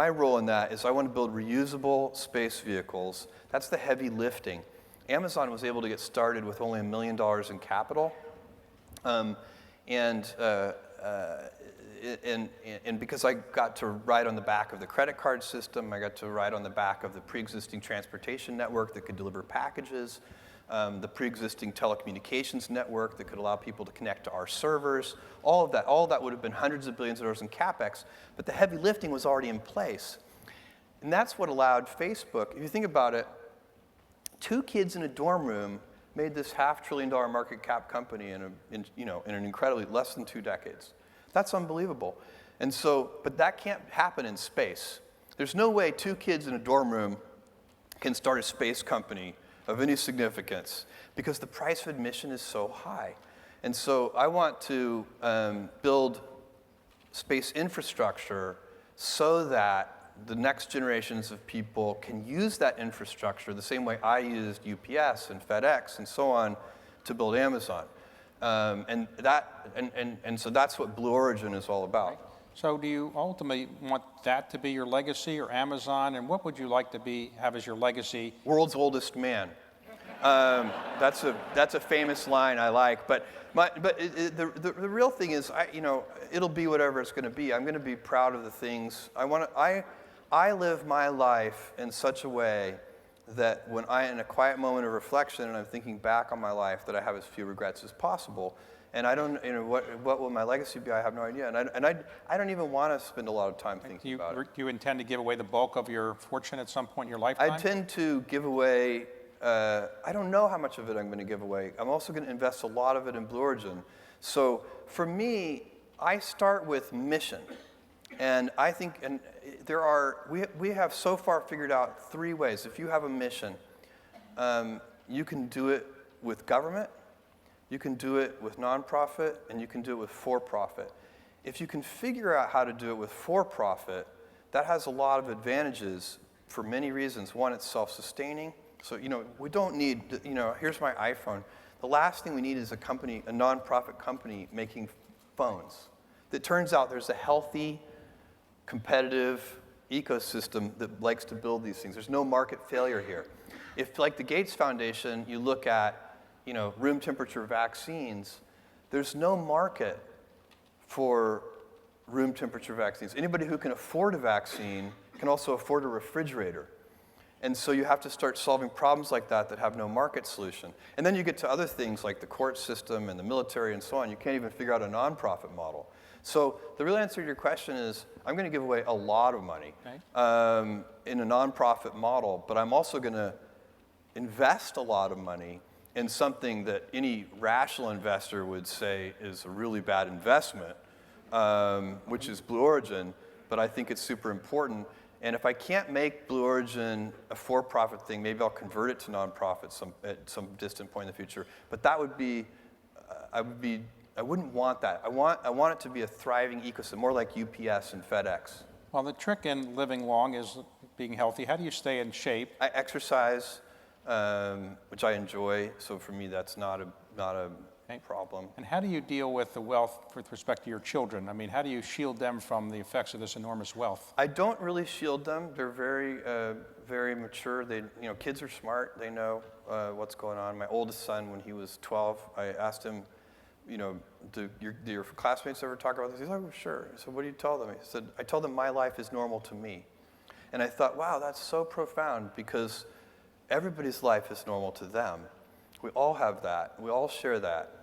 role in that is I want to build reusable space vehicles. That's the heavy lifting. Amazon was able to get started with only $1 million in capital, and because I got to ride on the back of the credit card system, I got to ride on the back of the pre-existing transportation network that could deliver packages, the pre-existing telecommunications network that could allow people to connect to our servers, all of that would have been hundreds of billions of dollars in CapEx, but the heavy lifting was already in place. And that's what allowed Facebook, if you think about it, 2 kids in a dorm room made this $500 billion market cap company in an incredibly less than 2 decades. That's unbelievable. And so, but that can't happen in space. There's no way 2 kids in a dorm room can start a space company of any significance because the price of admission is so high. And so I want to build space infrastructure so that the next generations of people can use that infrastructure the same way I used UPS and FedEx and so on to build Amazon. So that's what Blue Origin is all about. So do you ultimately want that to be your legacy, or Amazon, and what would you like to have as your legacy? World's oldest man. That's a famous line I like, but the real thing is, it'll be whatever it's going to be. I'm going to be proud of the things I live my life in such a way that when in a quiet moment of reflection and I'm thinking back on my life, that I have as few regrets as possible. And I don't, what will my legacy be? I have no idea. And I don't even want to spend a lot of time thinking about it. Do you intend to give away the bulk of your fortune at some point in your lifetime? I tend to give away, I don't know how much of it I'm going to give away. I'm also going to invest a lot of it in Blue Origin. So for me, I start with mission. And I think, we have so far figured out 3 ways. If you have a mission, you can do it with government, you can do it with nonprofit, and you can do it with for-profit. If you can figure out how to do it with for-profit, that has a lot of advantages for many reasons. One, it's self-sustaining. So, we don't need, here's my iPhone. The last thing we need is a nonprofit company making phones. It turns out there's a healthy, competitive ecosystem that likes to build these things. There's no market failure here. If, like the Gates Foundation, you look at, room temperature vaccines, there's no market for room temperature vaccines. Anybody who can afford a vaccine can also afford a refrigerator. And so you have to start solving problems like that have no market solution. And then you get to other things like the court system and the military and so on. You can't even figure out a nonprofit model. So the real answer to your question is, I'm going to give away a lot of money in a nonprofit model, but I'm also going to invest a lot of money in something that any rational investor would say is a really bad investment, which is Blue Origin, but I think it's super important. And if I can't make Blue Origin a for-profit thing, maybe I'll convert it to nonprofit at some distant point in the future. But that would be, I wouldn't want that. I want it to be a thriving ecosystem, more like UPS and FedEx. Well, the trick in living long is being healthy. How do you stay in shape? I exercise, which I enjoy. So for me, that's not a problem. And how do you deal with the wealth with respect to your children? I mean, how do you shield them from the effects of this enormous wealth? I don't really shield them. They're very, very mature. Kids are smart. They know what's going on. My oldest son, when he was 12, I asked him, do your classmates ever talk about this? He's like, oh, sure. So what do you tell them? He said, I tell them my life is normal to me. And I thought, wow, that's so profound, because everybody's life is normal to them. We all have that. We all share that.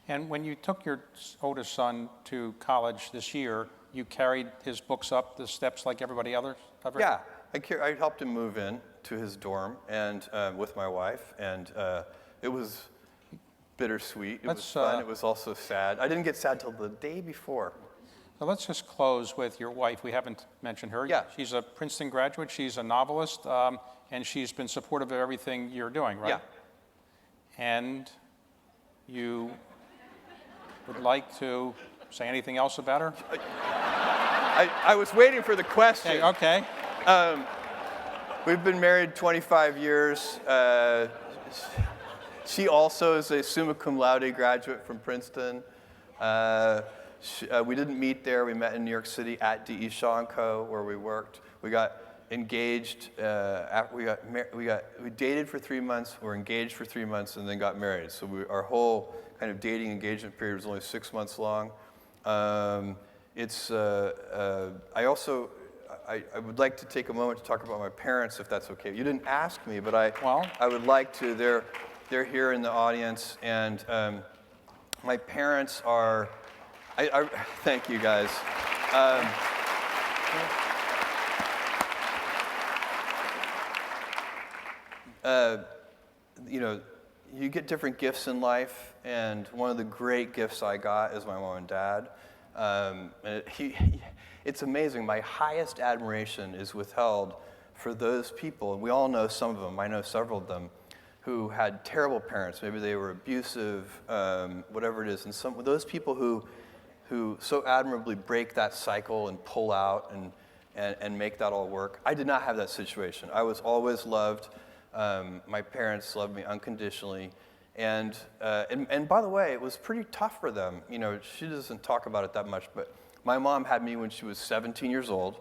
And when you took your oldest son to college this year, you carried his books up the steps like everybody else? Yeah, I helped him move in to his dorm and with my wife, and it was bittersweet. It was fun. It was also sad. I didn't get sad till the day before. So let's just close with your wife. We haven't mentioned her. Yeah. She's a Princeton graduate. She's a novelist, and she's been supportive of everything you're doing, right? Yeah. And you would like to say anything else about her? I was waiting for the question. Okay. We've been married 25 years. She also is a summa cum laude graduate from Princeton. We didn't meet there. We met in New York City at D.E. Shaw & Co., where we worked. We got engaged. We dated for 3 months. We were engaged for 3 months, and then got married. So our whole kind of dating engagement period was only 6 months long. I would like to take a moment to talk about my parents, if that's okay. You didn't ask me, but I would like to. They're here in the audience, and my parents are. Thank you, guys. You get different gifts in life, and one of the great gifts I got is my mom and dad. It's amazing. My highest admiration is withheld for those people, and we all know some of them. I know several of them who had terrible parents. Maybe they were abusive, whatever it is. And those people who so admirably break that cycle and pull out and make that all work. I did not have that situation. I was always loved. My parents loved me unconditionally, And by the way, it was pretty tough for them. You know, she doesn't talk about it that much, but my mom had me when she was 17 years old.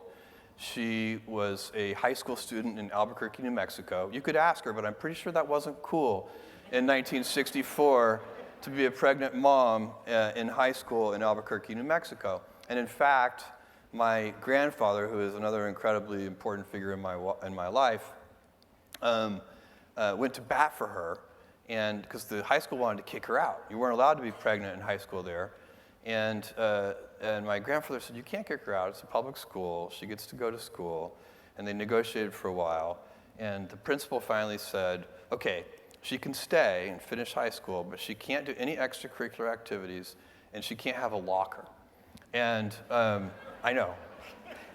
She was a high school student in Albuquerque, New Mexico. You could ask her, but I'm pretty sure that wasn't cool in 1964 to be a pregnant mom in high school in Albuquerque, New Mexico. And in fact, my grandfather, who is another incredibly important figure in my life, went to bat for her, and because the high school wanted to kick her out. You weren't allowed to be pregnant in high school there. And my grandfather said, you can't kick her out. It's a public school. She gets to go to school. And they negotiated for a while. And the principal finally said, okay, she can stay and finish high school, but she can't do any extracurricular activities, and she can't have a locker. And I know.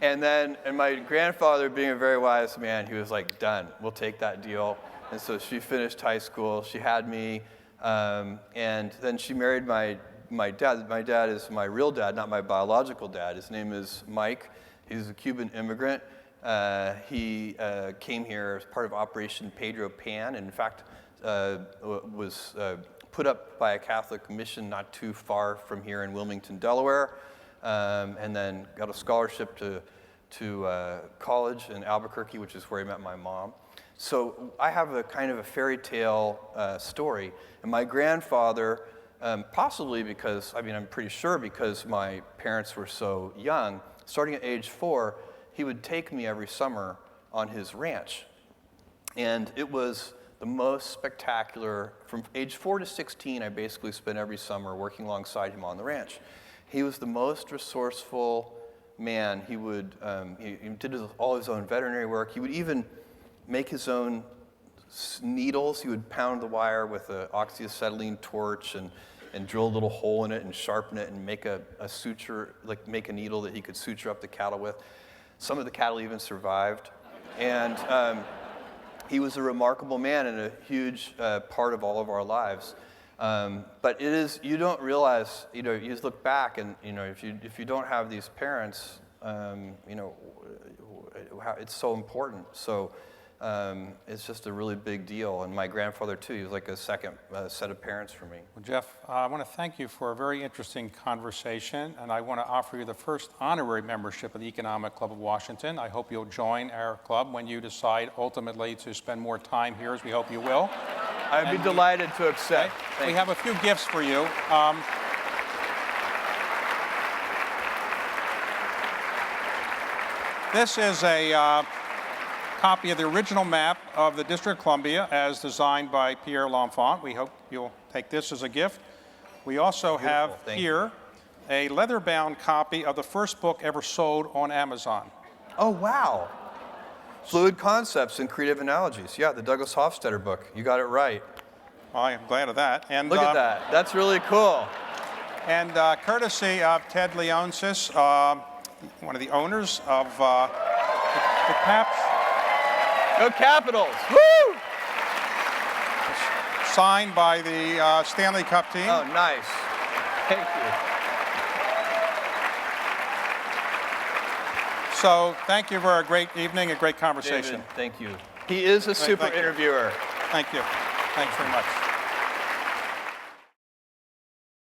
And my grandfather, being a very wise man, he was like, done, we'll take that deal. And so she finished high school. She had me. And then she married my dad. My dad is my real dad, not my biological dad. His name is Mike. He's a Cuban immigrant. He came here as part of Operation Pedro Pan, and in fact was put up by a Catholic mission not too far from here in Wilmington, Delaware, and then got a scholarship to college in Albuquerque, which is where he met my mom. So I have a kind of a fairy tale story. And my grandfather, possibly because, I mean, I'm pretty sure because my parents were so young, starting at age 4, he would take me every summer on his ranch. And it was the most spectacular. From age 4 to 16, I basically spent every summer working alongside him on the ranch. He was the most resourceful man. He would, he did all his own veterinary work. He would even make his own needles. He would pound the wire with an oxyacetylene torch and drill a little hole in it and sharpen it and make a suture, like make a needle that he could suture up the cattle with. Some of the cattle even survived. And he was a remarkable man and a huge part of all of our lives. But it is, you don't realize, you know, you just look back and, you know, if you don't have these parents, you know, it's so important. So it's just a really big deal. And my grandfather, too, he was like a second set of parents for me. Well, Jeff, I want to thank you for a very interesting conversation, and I want to offer you the first honorary membership of the Economic Club of Washington. I hope you'll join our club when you decide ultimately to spend more time here, as we hope you will. I'd be delighted to accept. We have a few gifts for you. This is a copy of the original map of the District of Columbia as designed by Pierre L'Enfant. We hope you'll take this as a gift. We also have here a leather-bound copy of the first book ever sold on Amazon. Oh, wow. Fluid Concepts and Creative Analogies. Yeah, the Douglas Hofstadter book. You got it right. I am glad of that. And look at that. That's really cool. And courtesy of Ted Leonsis, one of the owners of the Caps. Go Capitals! Woo! Signed by the Stanley Cup team. Oh, nice. Thank you. So thank you for a great evening, a great conversation. David, thank you. He is a super interviewer. Thank you. Thanks very much.